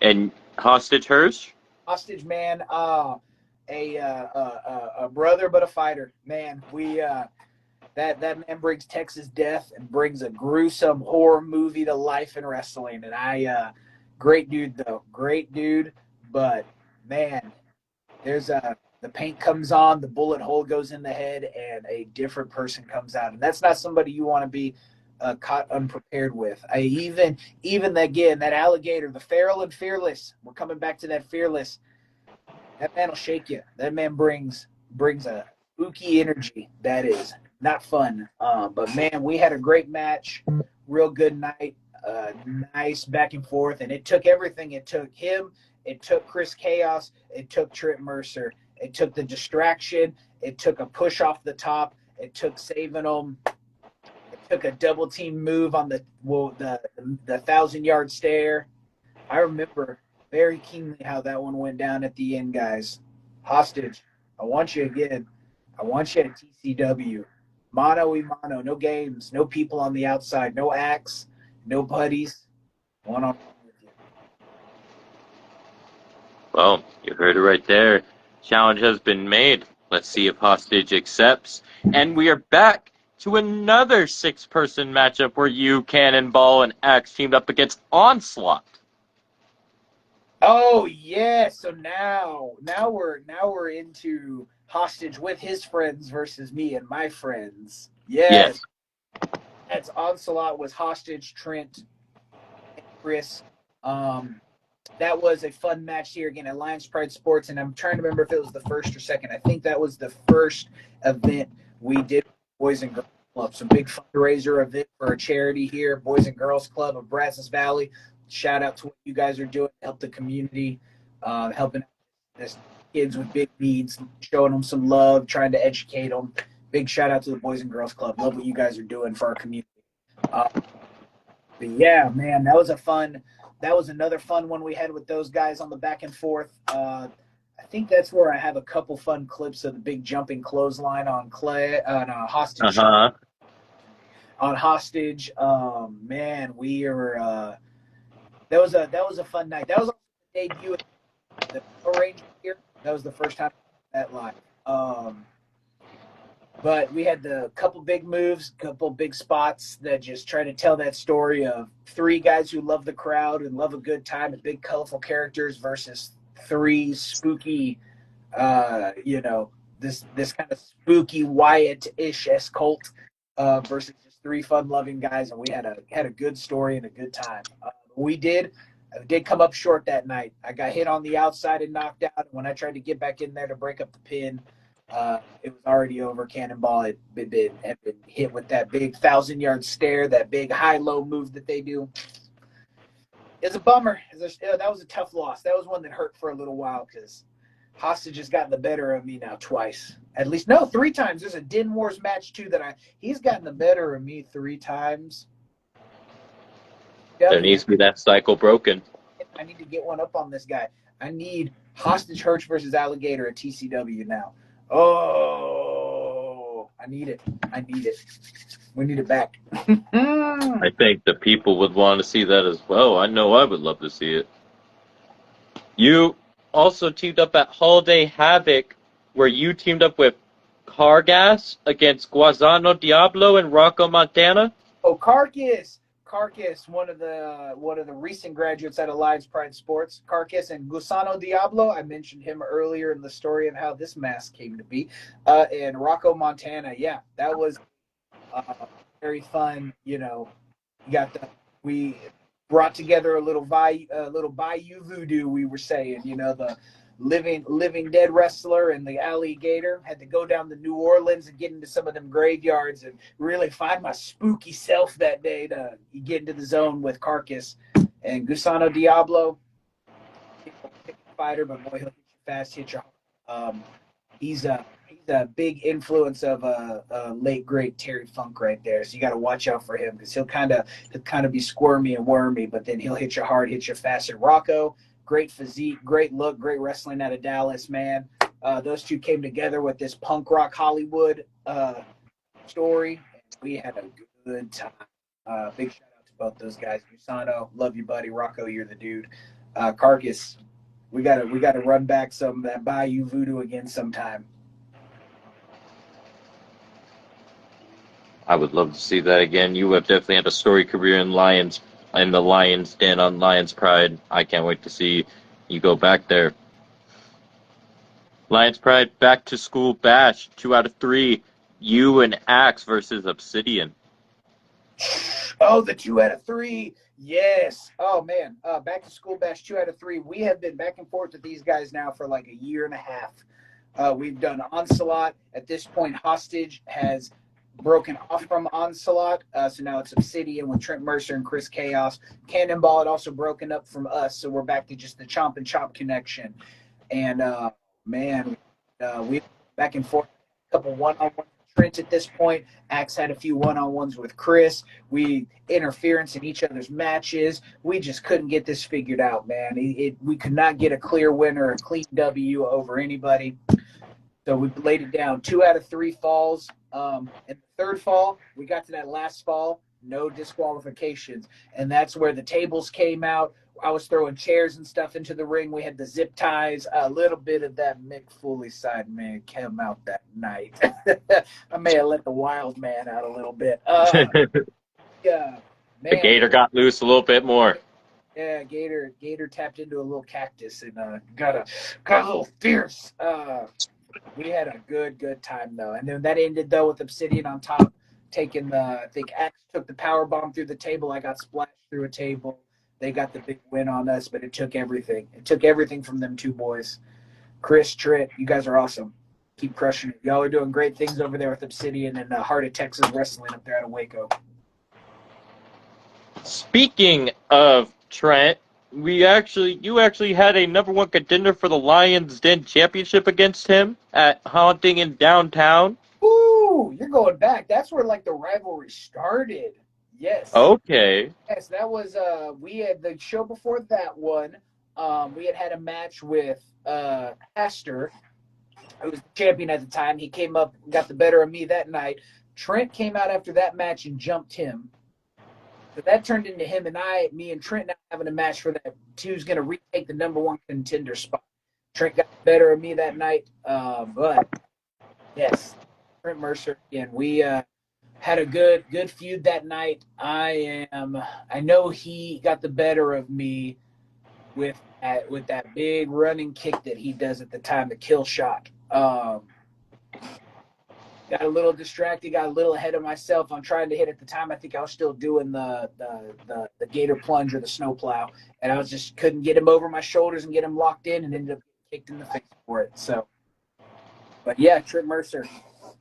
And Hostage Hirsch? Hostage man, a brother but a fighter. Man, that man brings Texas death and brings a gruesome horror movie to life in wrestling. And great dude though, great dude. But man, there's the paint comes on, the bullet hole goes in the head, and a different person comes out. And that's not somebody you want to be caught unprepared with. Even again, that alligator, the feral and fearless. We're coming back to that fearless. That man will shake you. That man brings a spooky energy that is not fun. But man, we had a great match, real good night, nice back and forth, and it took everything. It took him, it took Chris Chaos, it took Trent Mercer, it took the distraction, it took a push off the top, it took saving them. It took a double team move on the 1,000-yard stare. I remember very keenly how that one went down at the end, guys. Hostage, I want you again. I want you at TCW. Mano y mano, no games, no people on the outside, no Axe, no buddies. One-on-one with you. Well, you heard it right there. Challenge has been made. Let's see if Hostage accepts. And we are back to another 6-person matchup where you, Cannonball, and Axe teamed up against Onslaught. Oh yes, so now we're into Hostage with his friends versus me and my friends. Yes. That's Onslaught was Hostage, Trent, and Chris. That was a fun match here again at Lions Pride Sports, and I'm trying to remember if it was the first or second. I think that was the first event we did with Boys and Girls Club. Some big fundraiser event for a charity here, Boys and Girls Club of Brazos Valley. Shout out to what you guys are doing to help the community, helping this kids with big needs, showing them some love, trying to educate them. Big shout out to the Boys and Girls Club. Love what you guys are doing for our community. But yeah, man, that was a fun that was another fun one we had with those guys on the back and forth. I think that's where I have a couple fun clips of the big jumping clothesline on Clay on Hostage. On Hostage, man, we are. That was a fun night. That was also the debut of the Power Ranger here. That was the first time that live. But we had the couple big moves, couple big spots that just try to tell that story of three guys who love the crowd and love a good time and big colorful characters versus three spooky, this kind of spooky Wyatt-ish cult versus just three fun-loving guys, and we had a good story and a good time. We did come up short that night. I got hit on the outside and knocked out. And when I tried to get back in there to break up the pin, it was already over. Cannonball had been hit with that big 1,000-yard stare, that big high-low move that they do. It's a bummer. That was a tough loss. That was one that hurt for a little while because Hostage has gotten the better of me now twice. At least, no, 3 times. There's a Din Wars match, too, he's gotten the better of me 3 times. There needs to be that cycle broken. I need to get one up on this guy. I need Hostage Hirsch versus Alligator at TCW now. Oh, I need it. We need it back. I think the people would want to see that as well. I know I would love to see it. You also teamed up at Holiday Havoc, where you teamed up with Cargas against Guazano Diablo and Rocco Montana. Oh, Carcass, one of the recent graduates out of Lions Pride Sports. Carcass and Gusano Diablo. I mentioned him earlier in the story of how this mask came to be. And Rocco Montana. Yeah, that was very fun. We brought together a little Bayou voodoo. We were saying, the living dead wrestler and the alligator had to go down to New Orleans and get into some of them graveyards and really find my spooky self that day to get into the zone with Carcass and Gusano Diablo. Fighter, but boy, he'll hit you fast, hit you hard. He's a big influence of late great Terry Funk right there. So you got to watch out for him because he'll kind of be squirmy and wormy, but then he'll hit you hard, hit you fast. And Rocco, great physique, great look, great wrestling out of Dallas, man. Those two came together with this punk rock Hollywood story. We had a good time. Big shout out to both those guys. Gusano, love you, buddy. Rocco, you're the dude. Carcass, we gotta run back some of that Bayou voodoo again sometime. I would love to see that again. You have definitely had a storied career in the Lions Den on Lions Pride. I can't wait to see you go back there. Lions Pride Back to School Bash, 2 out of 3. You and Axe versus Obsidian. Oh, the 2 out of 3. Yes. Oh, man. Back to School Bash, 2 out of 3. We have been back and forth with these guys now for like a year and a half. We've done Onslaught. At this point, Hostage has broken off from Onslaught, so now it's Obsidian with Trent Mercer and Chris Chaos. Cannonball had also broken up from us, so we're back to just the Chomp and Chop connection. And we back and forth, a couple one-on-one with Trent at this point. Axe had a few one-on-ones with Chris. We interference in each other's matches. We just couldn't get this figured out, man. We could not get a clear winner, a clean W over anybody. So we laid it down. 2 out of 3 falls. And the third fall, we got to that last fall, no disqualifications. And that's where the tables came out. I was throwing chairs and stuff into the ring. We had the zip ties. A little bit of that Mick Foley side man came out that night. I may have let the wild man out a little bit. Yeah, man. The Gator got loose a little bit more. Yeah, Gator tapped into a little cactus and got a little fierce. We had a good time though, and then that ended though with Obsidian on top, taking I think Axe took the power bomb through the table. I got splashed through a table. They got the big win on us, but it took everything. It took everything from them 2 boys. Chris, Tritt, you guys are awesome. Keep crushing it. Y'all are doing great things over there with Obsidian and Heart of Texas Wrestling up there out of Waco. Speaking of Trent, you actually had a number 1 contender for the Lions Den Championship against him at Haunting in Downtown. Ooh, you're going back. That's where like the rivalry started. Yes. Okay. Yes, that was we had the show before that one. We had a match with Hester, who was the champion at the time. He came up, got the better of me that night. Trent came out after that match and jumped him. So that turned into me and Trent now having a match for that. Who's going to retake the number one contender spot. Trent got the better of me that night. But yes, Trent Mercer again. We had a good feud that night. I know he got the better of me with that big running kick that he does at the time, the kill shot. Got a little distracted, got a little ahead of myself on trying to hit at the time. I think I was still doing the gator plunge or the snow plow, and I was just couldn't get him over my shoulders and get him locked in, and ended up getting kicked in the face for it. So, but yeah, Trent Mercer,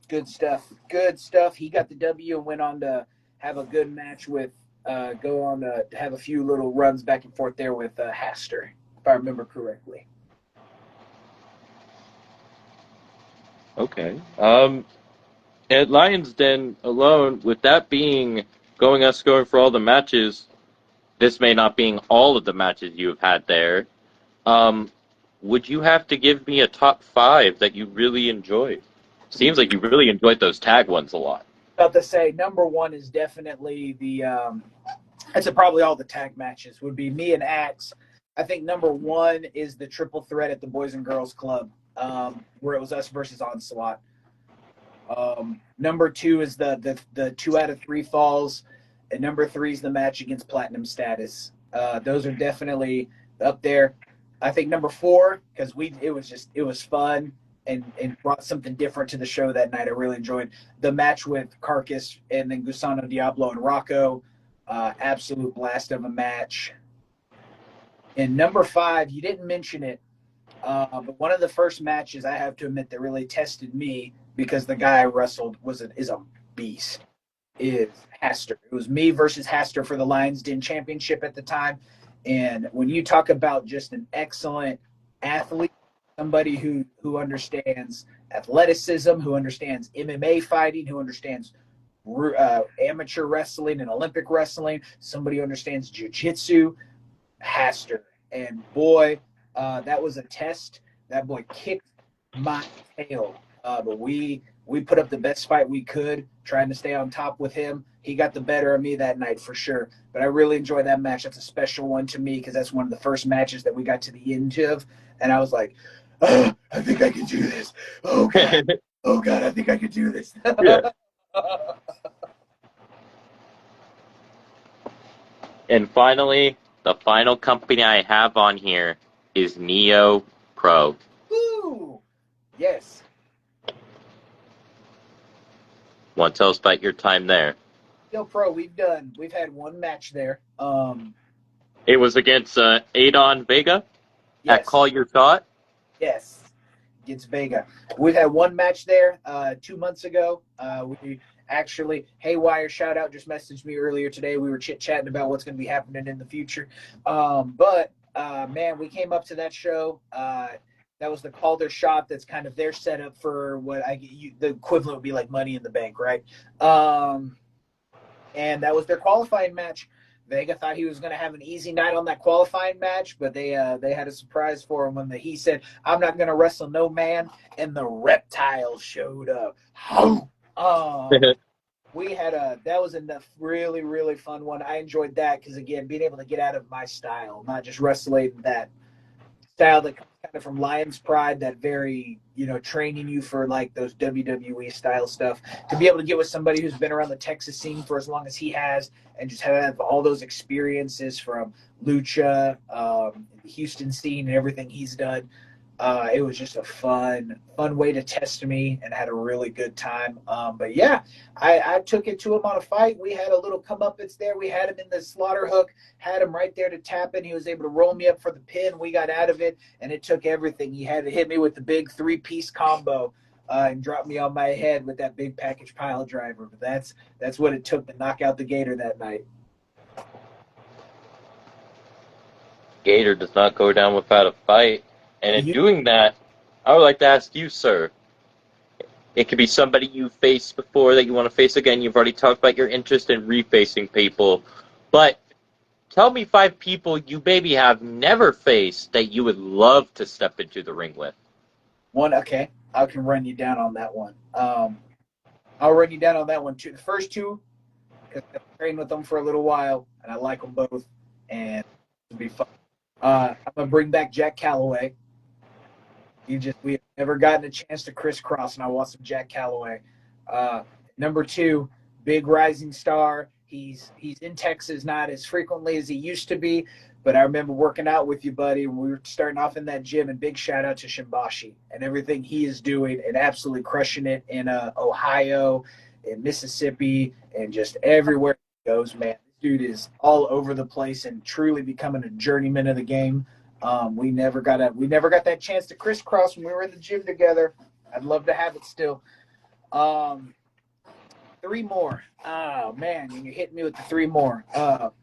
good stuff. Good stuff. He got the W and went on to have a good match with, go on to have a few little runs back and forth there with Haster, if I remember correctly. Okay. At Lions Den alone, with that being going for all the matches, this may not being all of the matches you have had there. Um, would you have to give me a top five that you really enjoyed? Seems like you really enjoyed those tag ones a lot. About to say number one is definitely the I'd say probably all the tag matches would be me and Axe. I think number one is the triple threat at the Boys and Girls Club, where it was us versus Onslaught. Number two is the 2 out of 3 falls, and number three is the match against Platinum Status. Those are definitely up there. I think number four, because it was fun and brought something different to the show that night. I really enjoyed the match with Carcass and then Gusano Diablo and Rocco. Absolute blast of a match. And number five, you didn't mention it, but one of the first matches I have to admit that really tested me because the guy I wrestled is a beast. Is Haster. It was me versus Haster for the Lions Den Championship at the time. And when you talk about just an excellent athlete, somebody who understands athleticism, who understands MMA fighting, who understands amateur wrestling and Olympic wrestling, somebody who understands jiu-jitsu, Haster. And boy, that was a test. That boy kicked my tail. But we put up the best fight we could, trying to stay on top with him. He got the better of me that night for sure. But I really enjoyed that match. That's a special one to me because that's one of the first matches that we got to the end of. And I was like, oh, I think I can do this. Oh, God. Oh, God, I think I can do this. Yeah. And finally, the final company I have on here is Neo Pro. Ooh, yes. Want to tell us about your time there? Neo Pro, we've had one match there. It was against Adon Vega Yes. at Call Your Shot. Yes, against Vega. We've had one match there 2 months ago. We actually, Haywire, shout out, just messaged me earlier today. We were chit-chatting about what's going to be happening in the future. But man, we came up to that show. That was the Calder Shop. That's kind of their setup for what the equivalent would be like Money in the Bank, right? And that was their qualifying match. Vega thought he was going to have an easy night on that qualifying match, but they had a surprise for him when he said, "I'm not going to wrestle no man," and the reptile showed up. That was a really, really fun one. I enjoyed that because, again, being able to get out of my style, not just wrestling that style that comes kind of from Lion's Pride, that very, training you for like those WWE style stuff, to be able to get with somebody who's been around the Texas scene for as long as he has and just have all those experiences from Lucha, the Houston scene and everything he's done. It was just a fun way to test me and had a really good time. But yeah, I took it to him on a fight. We had a little comeuppance there. We had him in the slaughter hook, had him right there to tap in. He was able to roll me up for the pin. We got out of it, and it took everything. He had to hit me with the big 3-piece combo and drop me on my head with that big package pile driver. But that's what it took to knock out the Gator that night. Gator does not go down without a fight. And in doing that, I would like to ask you, sir, It could be somebody you faced before that you want to face again. You've already talked about your interest in refacing people. But tell me 5 people you maybe have never faced that you would love to step into the ring with. Okay, I can run you down on that one. I'll run you down on that one too. The first two, because I've trained with them for a little while, and I like them both, and it'll be fun. I'm gonna bring back Jack Calloway. We have never gotten a chance to crisscross, and I want some Jack Calloway. Uh, Number two, big rising star. He's in Texas not as frequently as he used to be, but I remember working out with you, buddy, when we were starting off in that gym. And big shout out to Shimbashi and everything he is doing and absolutely crushing it in Ohio, in Mississippi, and just everywhere he goes, man. This dude is all over the place and truly becoming a journeyman of the game. We never got that chance to crisscross when we were in the gym together. I'd love to have it still. Three more. Oh man, you're hitting me with the three more. Have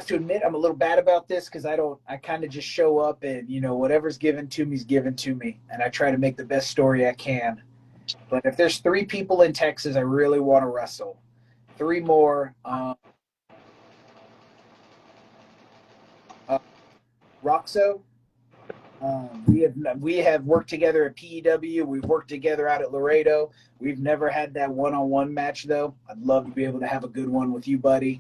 to admit I'm a little bad about this because I kind of just show up and whatever's given to me is given to me, and I try to make the best story I can. But if there's 3 people in Texas I really want to wrestle, 3 more. Roxo. We have worked together at PEW. We've worked together out at Laredo. We've never had that one-on-one match though. I'd love to be able to have a good one with you, buddy.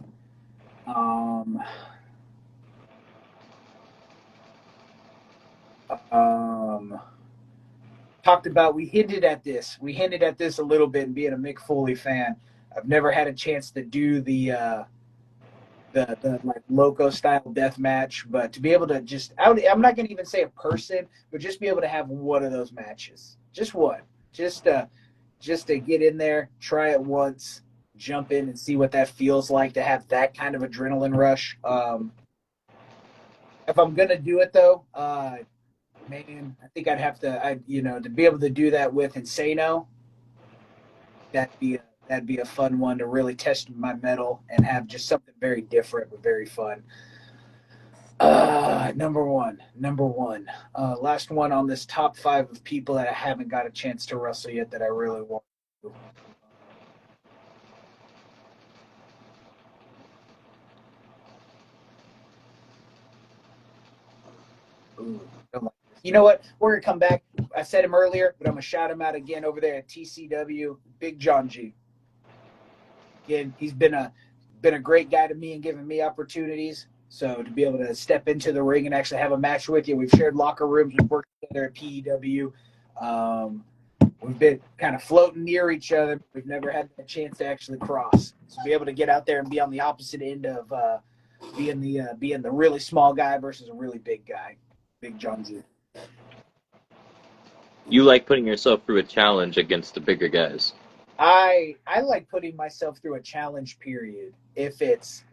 We hinted at this. We hinted at this a little bit. Being a Mick Foley fan, I've never had a chance to do the like loco style death match, but to be able to I'm not going to even say a person, but just be able to have one of those matches, just one, just to get in there, try it once, jump in and see what that feels like to have that kind of adrenaline rush. If I'm going to do it though, man, I think I'd have to, to be able to do that with Insano, that'd be a fun one to really test my mettle and have just something very different but very fun. Number one. Last one on this top 5 of people that I haven't got a chance to wrestle yet that I really want to. Ooh, you know what? We're gonna come back. I said him earlier, but I'm gonna shout him out again over there at TCW. Big John G. Again, he's been a great guy to me and giving me opportunities. So to be able to step into the ring and actually have a match with you, we've shared locker rooms, we've worked together at PEW. We've been kind of floating near each other. We've never had a chance to actually cross. So be able to get out there and be on the opposite end of being the really small guy versus a really big guy. Big John Z. You like putting yourself through a challenge against the bigger guys. I like putting myself through a challenge period. If it's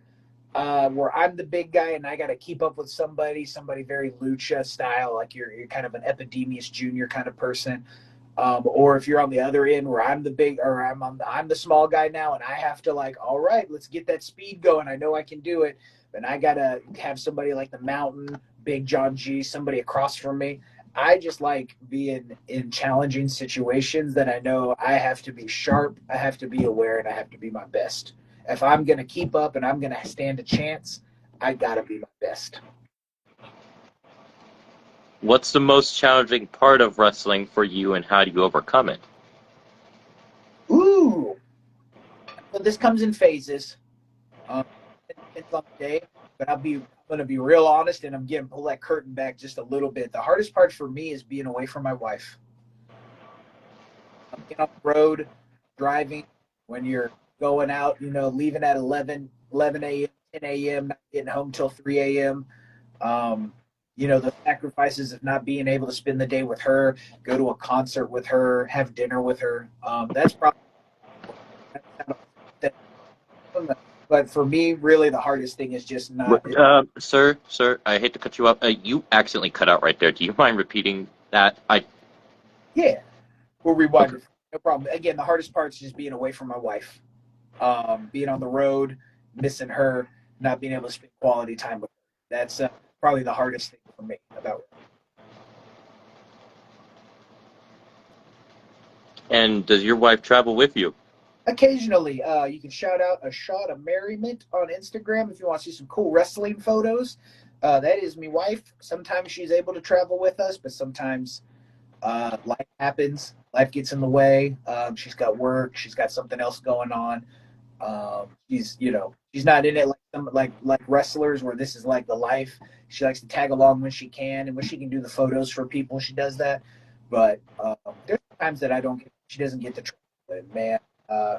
where I'm the big guy and I got to keep up with somebody very lucha style, like you're kind of an Epidemius Junior kind of person, or if you're on the other end where I'm the big, or I'm the small guy now and I have to all right, let's get that speed going. I know I can do it, and I gotta have somebody like the Mountain, Big John G, somebody across from me. I just like being in challenging situations that I know I have to be sharp, I have to be aware, and I have to be my best. If I'm going to keep up and I'm going to stand a chance, I got to be my best. What's the most challenging part of wrestling for you, and how do you overcome it? Ooh. Well, this comes in phases. It depends on the day, but I'm going to be real honest, and I'm going to pull that curtain back just a little bit. The hardest part for me is being away from my wife. I'm getting on the road, driving, when you're going out, leaving at 11 a.m., 10 a.m., not getting home till 3 a.m. The sacrifices of not being able to spend the day with her, go to a concert with her, have dinner with her. That's probably, but for me, really the hardest thing is just not. Sir, I hate to cut you off. You accidentally cut out right there. Do you mind repeating that? Yeah, we'll rewind. Okay. It. No problem. Again, the hardest part is just being away from my wife, being on the road, missing her, not being able to spend quality time with her. That's probably the hardest thing for me about it. And does your wife travel with you? Occasionally, you can shout out a shot of merriment on Instagram if you want to see some cool wrestling photos. That is my wife. Sometimes she's able to travel with us, but sometimes life happens. Life gets in the way. She's got work. She's got something else going on. She's not in it like some like wrestlers where this is like the life. She likes to tag along when she can, and when she can do the photos for people, she does that. But there's times that she doesn't get to travel. And man, uh,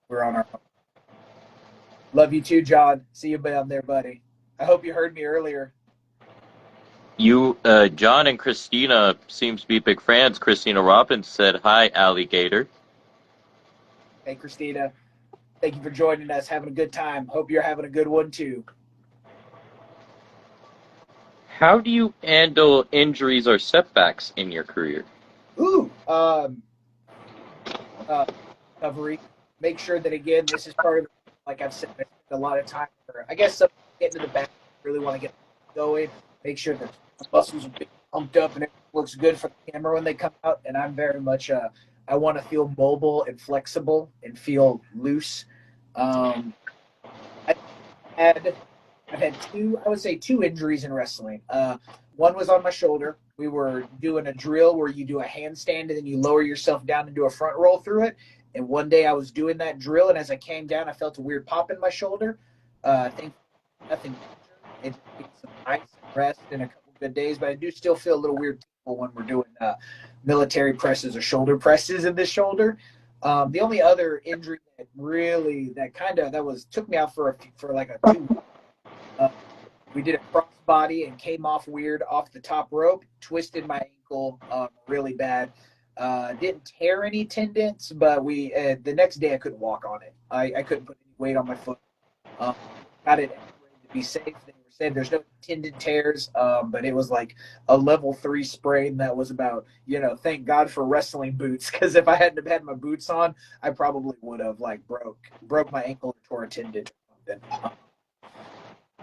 we're on our own. Love you too, John. See you down there, buddy. I hope you heard me earlier. John and Christina seems to be big fans. Christina Robbins said, "Hi, alligator." Hey, Christina. Thank you for joining us. Having a good time. Hope you're having a good one too. How do you handle injuries or setbacks in your career? Ooh, recovery. Make sure that again, this is part of, like I've said, I spend a lot of time. I guess some get into the back, really want to get going. Make sure that the muscles are being pumped up and it looks good for the camera when they come out. And I'm very much, I want to feel mobile and flexible and feel loose. I had I've had I would say two injuries in wrestling. One was on my shoulder. We were doing a drill where you do a handstand and then you lower yourself down and do a front roll through it. And one day I was doing that drill, and as I came down, I felt a weird pop in my shoulder. I think nothing major. It took some ice and rest and a couple good days, but I do still feel a little weird when we're doing military presses or shoulder presses in this shoulder. The only other injury that really took me out for like a 2 we did a crossbody and came off weird off the top rope, twisted my ankle really bad. Didn't tear any tendons, but the next day I couldn't walk on it. I couldn't put any weight on my foot. Got it to be safe. They said there's no tendon tears, but it was like a level 3 sprain that was about, thank God for wrestling boots, because if I hadn't have had my boots on, I probably would have like broke my ankle or tore a tendon or something.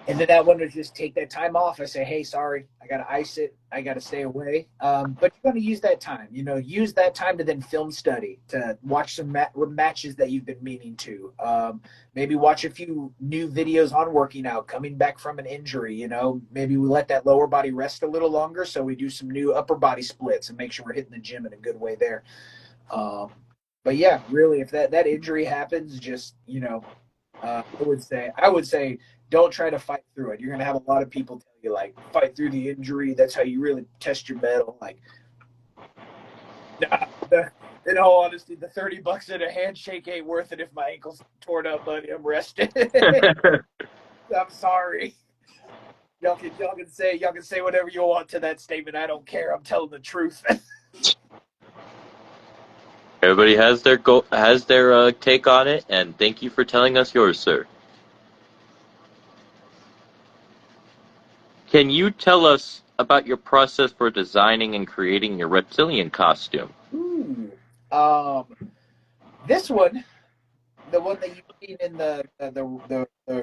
And then that one was just take that time off. I say, hey, sorry, I got to ice it. I got to stay away. But you're going to use that time, use that time to then film study, to watch some matches that you've been meaning to. Maybe watch a few new videos on working out, coming back from an injury. Maybe we let that lower body rest a little longer. So we do some new upper body splits and make sure we're hitting the gym in a good way there. But yeah, really, if that injury happens, just, I would say don't try to fight through it. You're going to have a lot of people tell you, like, fight through the injury. That's how you really test your mettle. Like, nah, in all honesty, the $30 and a handshake ain't worth it if my ankle's torn up, buddy. I'm rested. I'm sorry. Y'all can say whatever you want to that statement. I don't care. I'm telling the truth. Everybody has their take on it, and thank you for telling us yours, sir. Can you tell us about your process for designing and creating your reptilian costume? Ooh. This one, the one that you've seen in the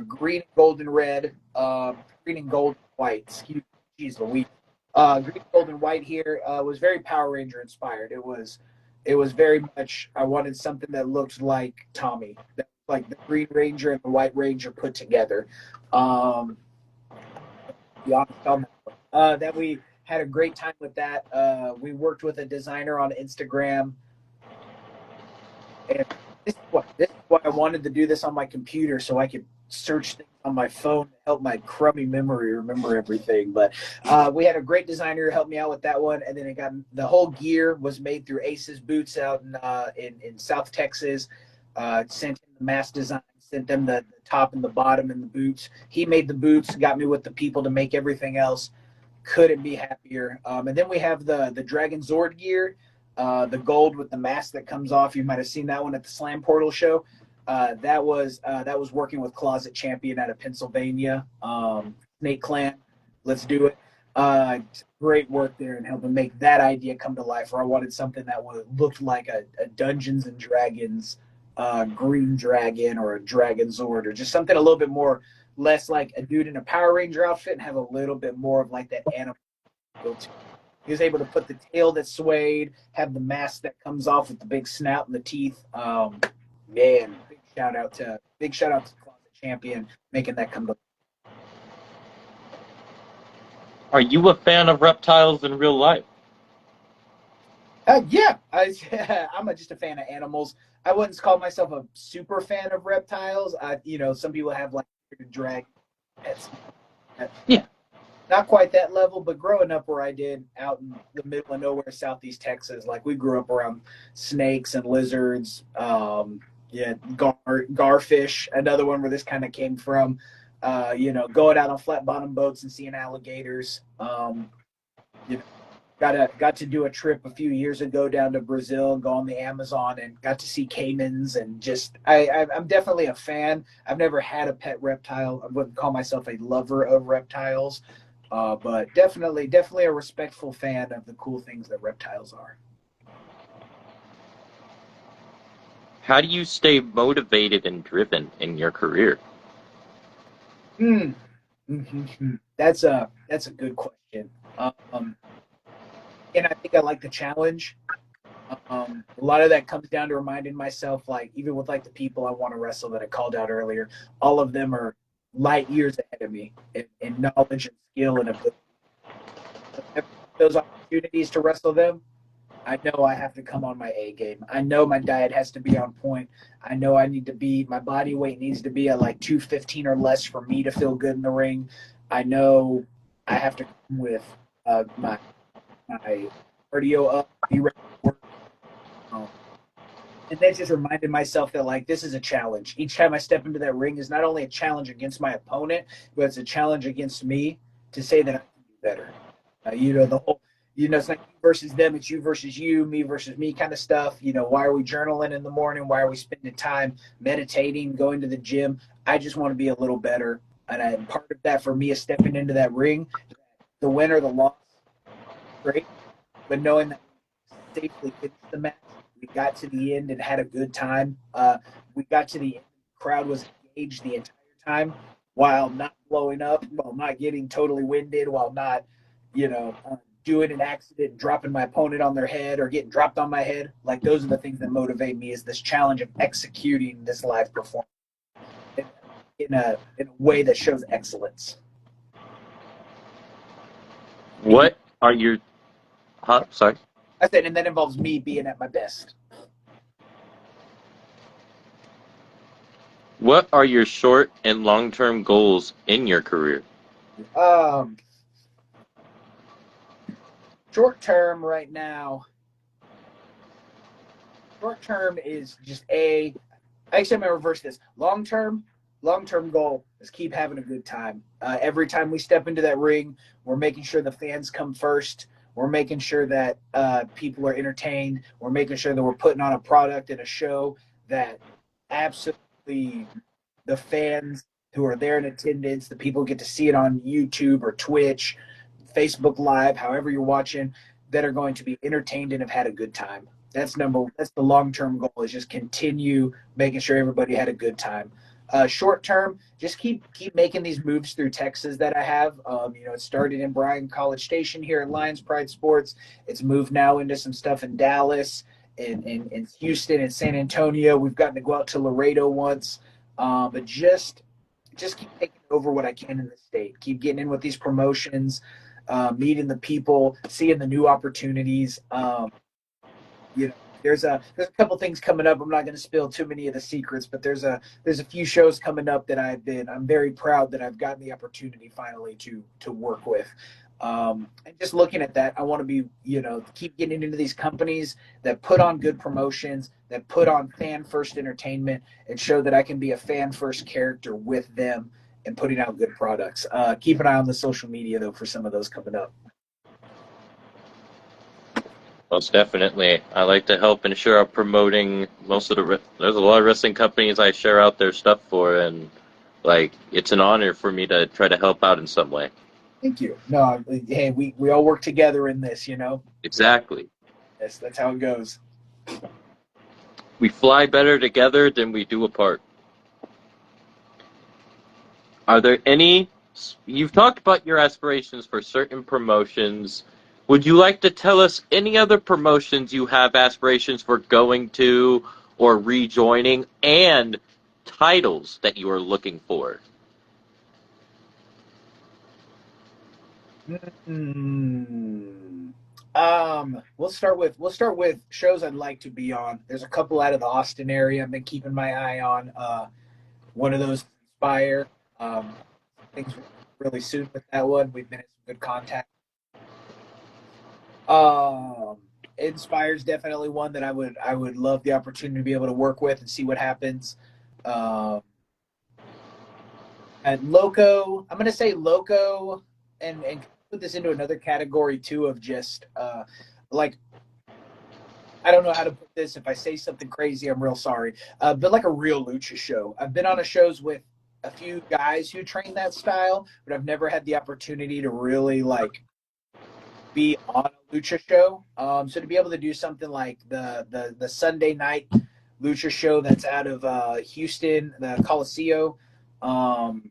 green, gold, and red, green and gold, white. Excuse me, green, gold, and white here was very Power Ranger inspired. It was very much. I wanted something that looked like Tommy, like the Green Ranger and the White Ranger put together. Be honest on that we had a great time with that. We worked with a designer on Instagram, and this is why I wanted to do this on my computer so I could search things on my phone to help my crummy memory remember everything. But we had a great designer help me out with that one, and then the whole gear was made through Ace's Boots out in South Texas. Sent him the mass design, sent them the top and the bottom and the boots. He made the boots, got me with the people to make everything else. Couldn't be happier. And then we have the Dragon Zord gear, the gold with the mask that comes off. You might have seen that one at the Slam Portal show. That was working with Closet Champion out of Pennsylvania. Snake Clan, let's do it. Great work there and helping make that idea come to life. Where I wanted something that looked like a Dungeons and Dragons green dragon or a Dragon Zord, or just something a little bit more less like a dude in a Power Ranger outfit and have a little bit more of like that animal feel to it. He was able to put the tail that swayed, have the mask that comes off with the big snout and the teeth. Man, big shout out to Closet Champion making that come to. Are you a fan of reptiles in real life? Yeah, I'm just a fan of animals. I wouldn't call myself a super fan of reptiles. Some people have like drag pets. Yeah. Not quite that level, but growing up where I did out in the middle of nowhere, Southeast Texas, like we grew up around snakes and lizards. Yeah, garfish, another one where this kind of came from. Going out on flat bottom boats and seeing alligators. You know, got to do a trip a few years ago down to Brazil and go on the Amazon and got to see caimans and just I'm definitely a fan. I've never had a pet reptile. I wouldn't call myself a lover of reptiles, but definitely a respectful fan of the cool things that reptiles are. How do you stay motivated and driven in your career? Mm. That's a good question. And I think I like the challenge. A lot of that comes down to reminding myself, like even with like the people I want to wrestle that I called out earlier, all of them are light years ahead of me in knowledge and skill and ability. Those opportunities to wrestle them, I know I have to come on my A game. I know my diet has to be on point. I know I need to be my body weight needs to be at like 215 or less for me to feel good in the ring. I know I have to come with my cardio up, be ready to work. Um, and then just reminded myself that like this is a challenge. Each time I step into that ring is not only a challenge against my opponent, but it's a challenge against me to say that I can do better. The whole, it's not you versus them, it's you versus you, me versus me kind of stuff. Why are we journaling in the morning? Why are we spending time meditating, going to the gym? I just want to be a little better. And part of that for me is stepping into that ring, the win or the loss, great. But knowing that we safely finished the match, we got to the end and had a good time. We got to the end, the crowd was engaged the entire time while not blowing up, while not getting totally winded, while not, doing an accident, dropping my opponent on their head or getting dropped on my head. Like those are the things that motivate me is this challenge of executing this live performance in a way that shows excellence. What are your sorry. I said, and that involves me being at my best. What are your short and long-term goals in your career? Short term right now. Short term is just actually I'm gonna reverse this. Long term goal is keep having a good time. Every time we step into that ring, we're making sure the fans come first. We're making sure that people are entertained. We're making sure that we're putting on a product and a show that absolutely the fans who are there in attendance, the people who get to see it on YouTube or Twitch, Facebook Live, however you're watching, that are going to be entertained and have had a good time. That's the long-term goal is just continue making sure everybody had a good time. Short term, just keep making these moves through Texas that I have. It started in Bryan College Station here at Lions Pride Sports. It's moved now into some stuff in Dallas, in Houston, and San Antonio. We've gotten to go out to Laredo once, but just keep taking over what I can in the state. Keep getting in with these promotions, meeting the people, seeing the new opportunities. There's a couple things coming up. I'm not going to spill too many of the secrets, but there's a few shows coming up that I'm very proud that I've gotten the opportunity finally to work with. And just looking at that, I want to be, keep getting into these companies that put on good promotions, that put on fan first entertainment, and show that I can be a fan first character with them and putting out good products. Keep an eye on the social media though for some of those coming up. Most definitely. I like to help ensure I'm promoting most of there's a lot of wrestling companies I share out their stuff for, and it's an honor for me to try to help out in some way. Thank you. No, hey, we all work together in this, Exactly. Yes, that's how it goes. We fly better together than we do apart. Are there you've talked about your aspirations for certain promotions, Would you like to tell us any other promotions you have aspirations for going to or rejoining, and titles that you are looking for? Hmm. We'll start with shows I'd like to be on. There's a couple out of the Austin area I've been keeping my eye on. One of those Inspire. Things really soon with that one. We've been in some good contact. Um, Inspire's definitely one that I would love the opportunity to be able to work with and see what happens. Um, at Loco, I'm gonna say Loco, and put this into another category too of just like I don't know how to put this. If I say something crazy, I'm real sorry. But like a real lucha show. I've been on a shows with a few guys who train that style, but I've never had the opportunity to really like be on a lucha show. So to be able to do something like the Sunday night lucha show that's out of Houston, the Coliseo, um,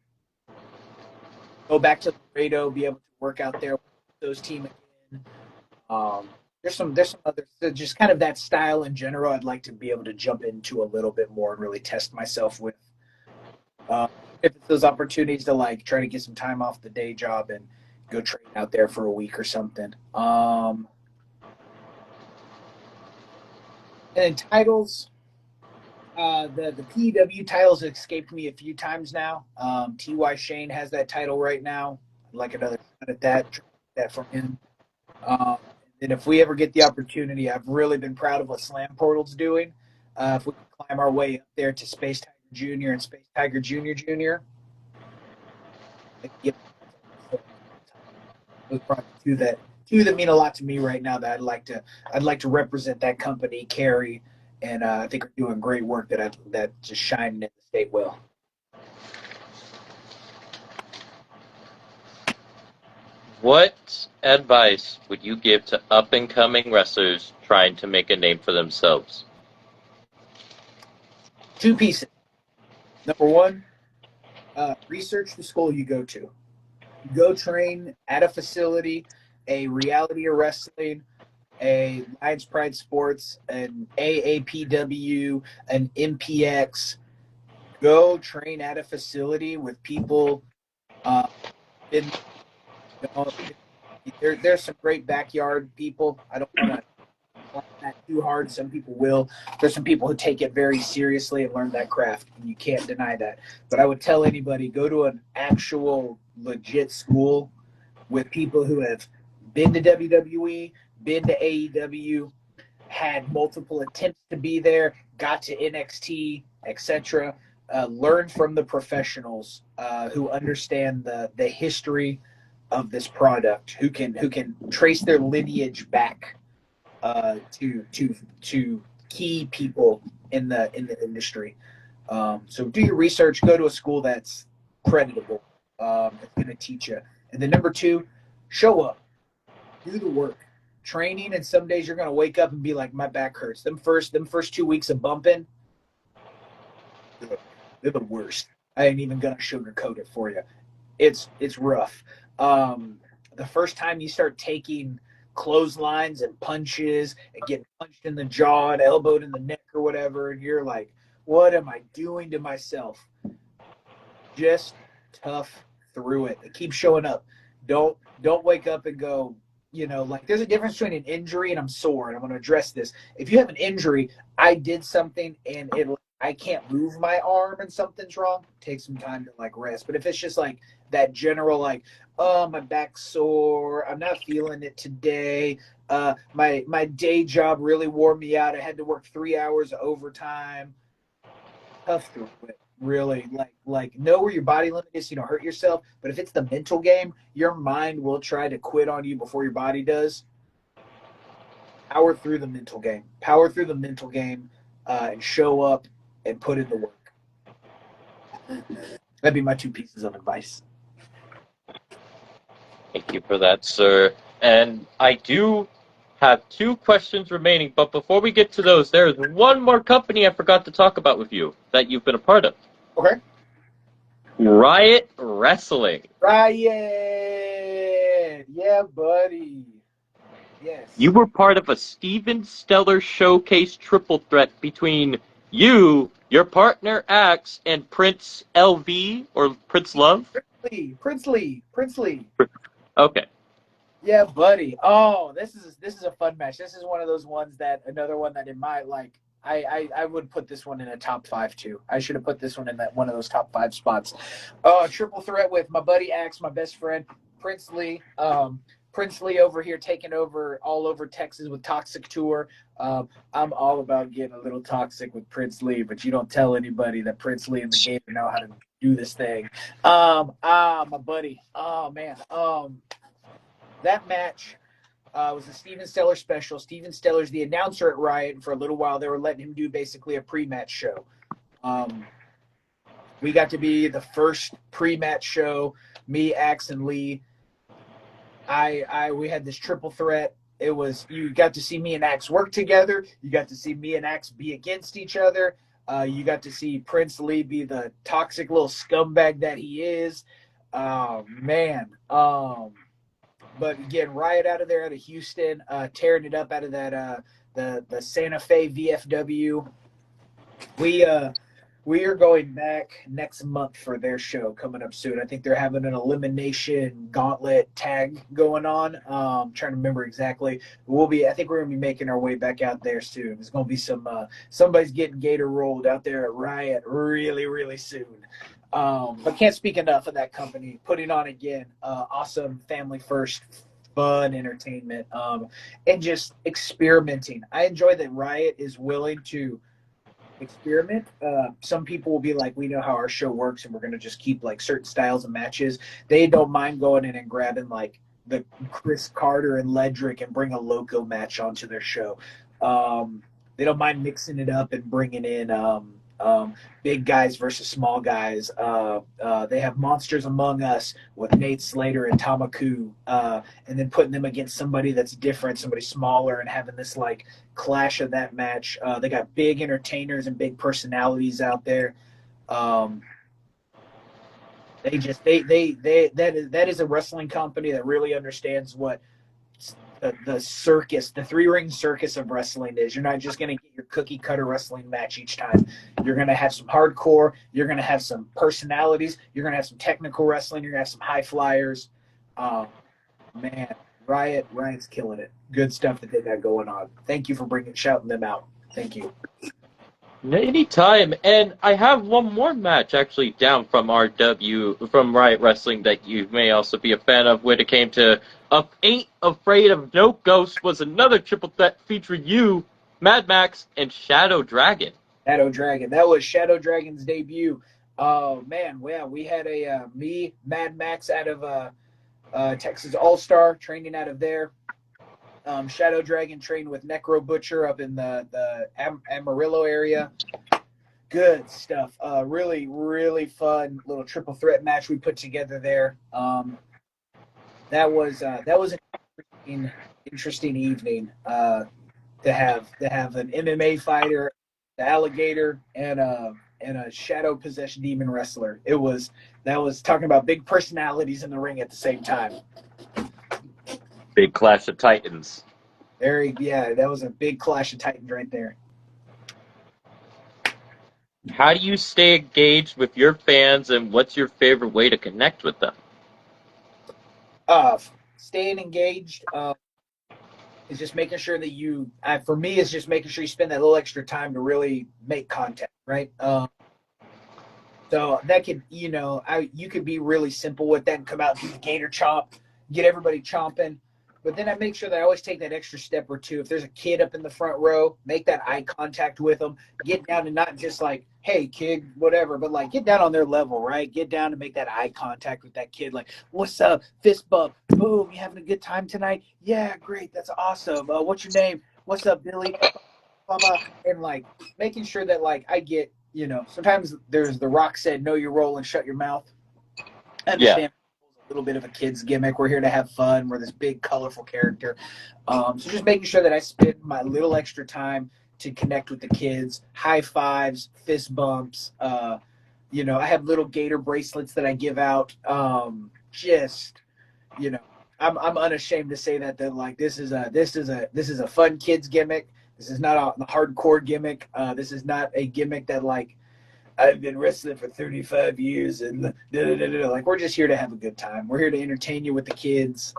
go back to Laredo, be able to work out there with those team again. Um, there's some other just kind of that style in general. I'd like to be able to jump into a little bit more and really test myself with. Uh, if it's those opportunities to like try to get some time off the day job and go train out there for a week or something. And then titles, the PEW titles escaped me a few times now. Ty Shane has that title right now. I'd like another shot at that from him. Um, and if we ever get the opportunity, I've really been proud of what Slam Portal's doing. If we can climb our way up there to Space Tiger Junior and Space Tiger Junior Junior, those probably two that mean a lot to me right now. That I'd like to represent that company, carry, and I think are doing great work that just shining in the state well. What advice would you give to up-and-coming wrestlers trying to make a name for themselves? Two pieces. Number one, research the school you go to. Go train at a facility, a reality of wrestling, a Lions Pride Sports, an AAPW, an MPX. Go train at a facility with people. Uh, in, there's some great backyard people. I don't want to that too hard. Some people will. There's some people who take it very seriously and learn that craft, and you can't deny that. But I would tell anybody go to an actual legit school with people who have been to WWE, been to AEW, had multiple attempts to be there, got to NXT, etc. Learn from the professionals who understand the history of this product, who can trace their lineage back to key people in the industry. So do your research. Go to a school that's creditable. That's going to teach you. And then number two, show up. Do the work. Training, and some days you're going to wake up and be like, my back hurts. Them first 2 weeks of bumping, they're the worst. I ain't even going to sugarcoat it for you. It's rough. The first time you start taking clotheslines and punches and getting punched in the jaw and elbowed in the neck or whatever, and you're like, what am I doing to myself? Just tough through it. Keep showing up. Don't wake up and go, like there's a difference between an injury and I'm sore, and I'm going to address this. If you have an injury, I did something and I can't move my arm and something's wrong, take some time to like rest. But if it's just like that general like, oh, my back's sore, I'm not feeling it today, my day job really wore me out, I had to work 3 hours of overtime, tough to quit. Really, like know where your body limit is, hurt yourself. But if it's the mental game, your mind will try to quit on you before your body does. Power through the mental game. And show up and put in the work. That'd be my two pieces of advice. Thank you for that, sir. And I do have two questions remaining, but before we get to those, there is one more company I forgot to talk about with you that you've been a part of. Okay. Riot Wrestling. Riot! Yeah, buddy. Yes. You were part of a Steven Stellar showcase triple threat between you, your partner Axe, and Prince LV or Prince Love. Princely. Okay. Yeah, buddy. Oh, this is a fun match. This is one of those ones that another one that in my like I would put this one in a top five too. I should have put this one in that one of those top five spots. Triple threat with my buddy Axe, my best friend, Prince Lee. Prince Lee over here taking over all over Texas with Toxic Tour. I'm all about getting a little toxic with Prince Lee, but you don't tell anybody that Prince Lee and the Gatorr know how to do this thing. My buddy. Oh man. That match was a Steven Stellar special. Steven Stellar's the announcer at Riot, and for a little while they were letting him do basically a pre-match show. We got to be the first pre-match show. Me, Axe, and Lee. We had this triple threat. It was you got to see me and Axe work together. You got to see me and Axe be against each other. You got to see Prince Lee be the toxic little scumbag that he is. Man. But again, Riot out of there out of Houston, tearing it up out of that the Santa Fe VFW. We are going back next month for their show coming up soon. I think they're having an elimination gauntlet tag going on. Trying to remember exactly. I think we're gonna be making our way back out there soon. There's gonna be somebody's getting Gatorr rolled out there at Riot really, really soon. But can't speak enough of that company putting on again awesome family first fun entertainment and just experimenting. I enjoy that Riot is willing to experiment. Some people will be like, we know how our show works and we're going to just keep like certain styles of matches. They don't mind going in and grabbing like the Chris Carter and Ledrick and bring a loco match onto their show. They don't mind mixing it up and bringing in big guys versus small guys. They have Monsters Among Us with Nate Slater and Tamaku, and then putting them against somebody that's different, somebody smaller, and having this like clash of that match. They got big entertainers and big personalities out there. That is a wrestling company that really understands what the circus, the three-ring circus of wrestling is. You're not just going to get your cookie cutter wrestling match each time. You're going to have some hardcore. You're going to have some personalities. You're going to have some technical wrestling. You're going to have some high flyers. Man, Riot's killing it. Good stuff that they got going on. Thank you for shouting them out. Thank you. Anytime. And I have one more match actually down from from Riot Wrestling that you may also be a fan of when it came to Ain't Afraid of No Ghost was another triple threat featuring you, Mad Max, and Shadow Dragon. Shadow Dragon. That was Shadow Dragon's debut. Oh man, well, we had me, Mad Max out of Texas All-Star, training out of there. Shadow Dragon trained with Necro Butcher up in the Amarillo area. Good stuff. Really, really fun little triple threat match we put together there. That was an interesting evening to have an MMA fighter, the alligator, and a shadow possessed demon wrestler. That was talking about big personalities in the ring at the same time. Big Clash of Titans. That was a big Clash of Titans right there. How do you stay engaged with your fans, and what's your favorite way to connect with them? Staying engaged is just making sure that for me, it's just making sure you spend that little extra time to really make contact, right? So that could, you could be really simple with that and come out and do the Gatorr chomp, get everybody chomping. But then I make sure that I always take that extra step or two. If there's a kid up in the front row, make that eye contact with them. Get down and not just like, hey, kid, whatever, but like get down on their level, right? Get down and make that eye contact with that kid. Like, what's up? Fist bump. Boom. You having a good time tonight? Yeah, great. That's awesome. What's your name? What's up, Billy? And like making sure that like I get, sometimes there's the Rock said, know your role and shut your mouth. I understand. Yeah. A little bit of a kid's gimmick. We're here to have fun. We're this big, colorful character. So just making sure that I spend my little extra time to connect with the kids. High fives, fist bumps. I have little Gatorr bracelets that I give out. I'm unashamed to say that like this is a fun kids gimmick. This is not a hardcore gimmick. This is not a gimmick that like I've been wrestling for 35 years and like we're just here to have a good time. We're here to entertain you with the kids,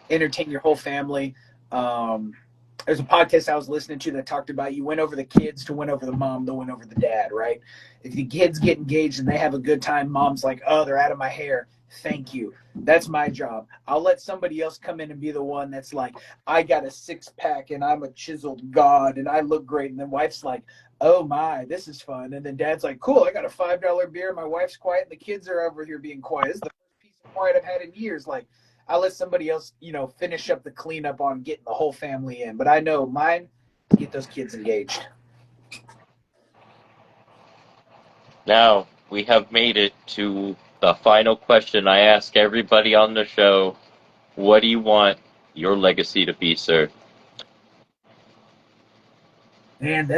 entertain your whole family. There's a podcast I was listening to that talked about you win over the kids to win over the mom to win over the dad, right? If the kids get engaged and they have a good time, mom's like, oh, they're out of my hair. Thank you. That's my job. I'll let somebody else come in and be the one that's like, I got a six pack and I'm a chiseled god and I look great. And then wife's like, oh my, this is fun. And then dad's like, cool, I got a $5 beer. My wife's quiet and the kids are over here being quiet. This is the first piece of quiet I've had in years. Like, I'll let somebody else, finish up the cleanup on getting the whole family in. But I know mine, get those kids engaged. Now, we have made it to the final question I ask everybody on the show. What do you want your legacy to be, sir? Man,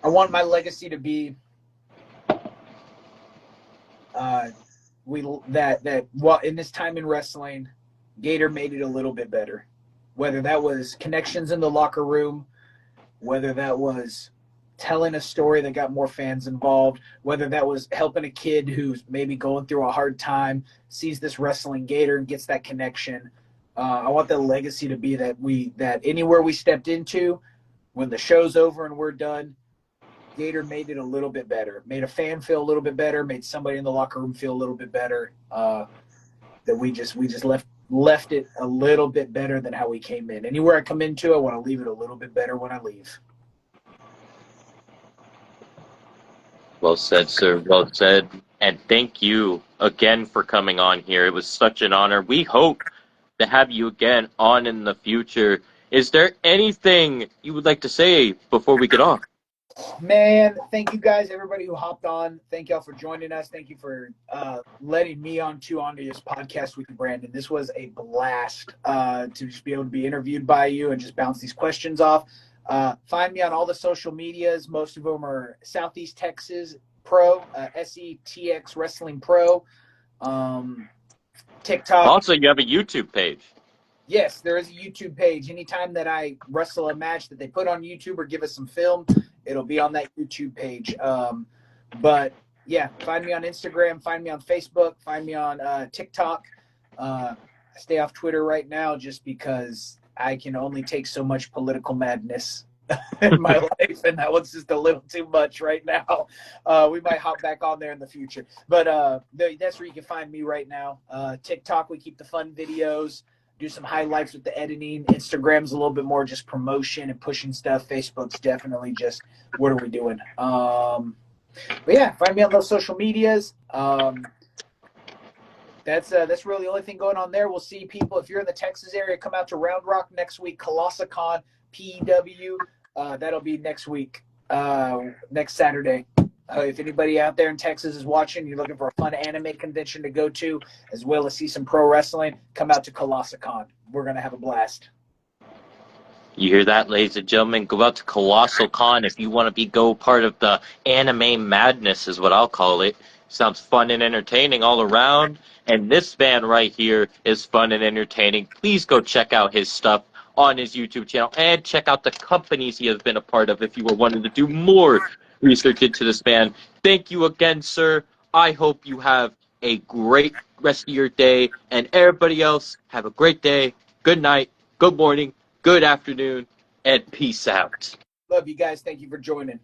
I want my legacy to be in this time in wrestling, Gatorr made it a little bit better. Whether that was connections in the locker room, whether that was telling a story that got more fans involved, whether that was helping a kid who's maybe going through a hard time, sees this wrestling Gatorr and gets that connection. I want the legacy to be that anywhere we stepped into, when the show's over and we're done, Gatorr made it a little bit better, made a fan feel a little bit better, made somebody in the locker room feel a little bit better. That we just left it a little bit better than how we came in. Anywhere I come into, I want to leave it a little bit better when I leave. Well said, sir. Well said. And thank you again for coming on here. It was such an honor. We hope to have you again on in the future. Is there anything you would like to say before we get off? Man, thank you guys, everybody who hopped on. Thank y'all for joining us. Thank you for letting me onto this podcast with you, Brandon. This was a blast to just be able to be interviewed by you and just bounce these questions off. Find me on all the social medias. Most of them are Southeast Texas Pro, SETX Wrestling Pro, TikTok. Also, you have a YouTube page. Yes, there is a YouTube page. Anytime that I wrestle a match that they put on YouTube or give us some film, it'll be on that YouTube page. But yeah, find me on Instagram, find me on Facebook, find me on TikTok. I stay off Twitter right now just because I can only take so much political madness in my life, and that one's just a little too much right now. We might hop back on there in the future. But that's where you can find me right now. TikTok, we keep the fun videos. Do some highlights with the editing. Instagram's a little bit more just promotion and pushing stuff. Facebook's definitely just what are we doing. But yeah, find me on those social medias. That's really the only thing going on there. We'll see people if you're in the Texas area. Come out to Round Rock next week. ColossaCon PEW. That'll be next week, next Saturday. If anybody out there in Texas is watching, you're looking for a fun anime convention to go to, as well as see some pro wrestling, come out to ColossaCon. We're going to have a blast. You hear that, ladies and gentlemen? Go out to Colossal Con if you want to go part of the anime madness, is what I'll call it. Sounds fun and entertaining all around. And this man right here is fun and entertaining. Please go check out his stuff on his YouTube channel and check out the companies he has been a part of if you were wanting to do more research into this man. Thank you again, sir. I hope you have a great rest of your day, and everybody else have a great day, good night, good morning, good afternoon, and peace out. Love you guys. Thank you for joining.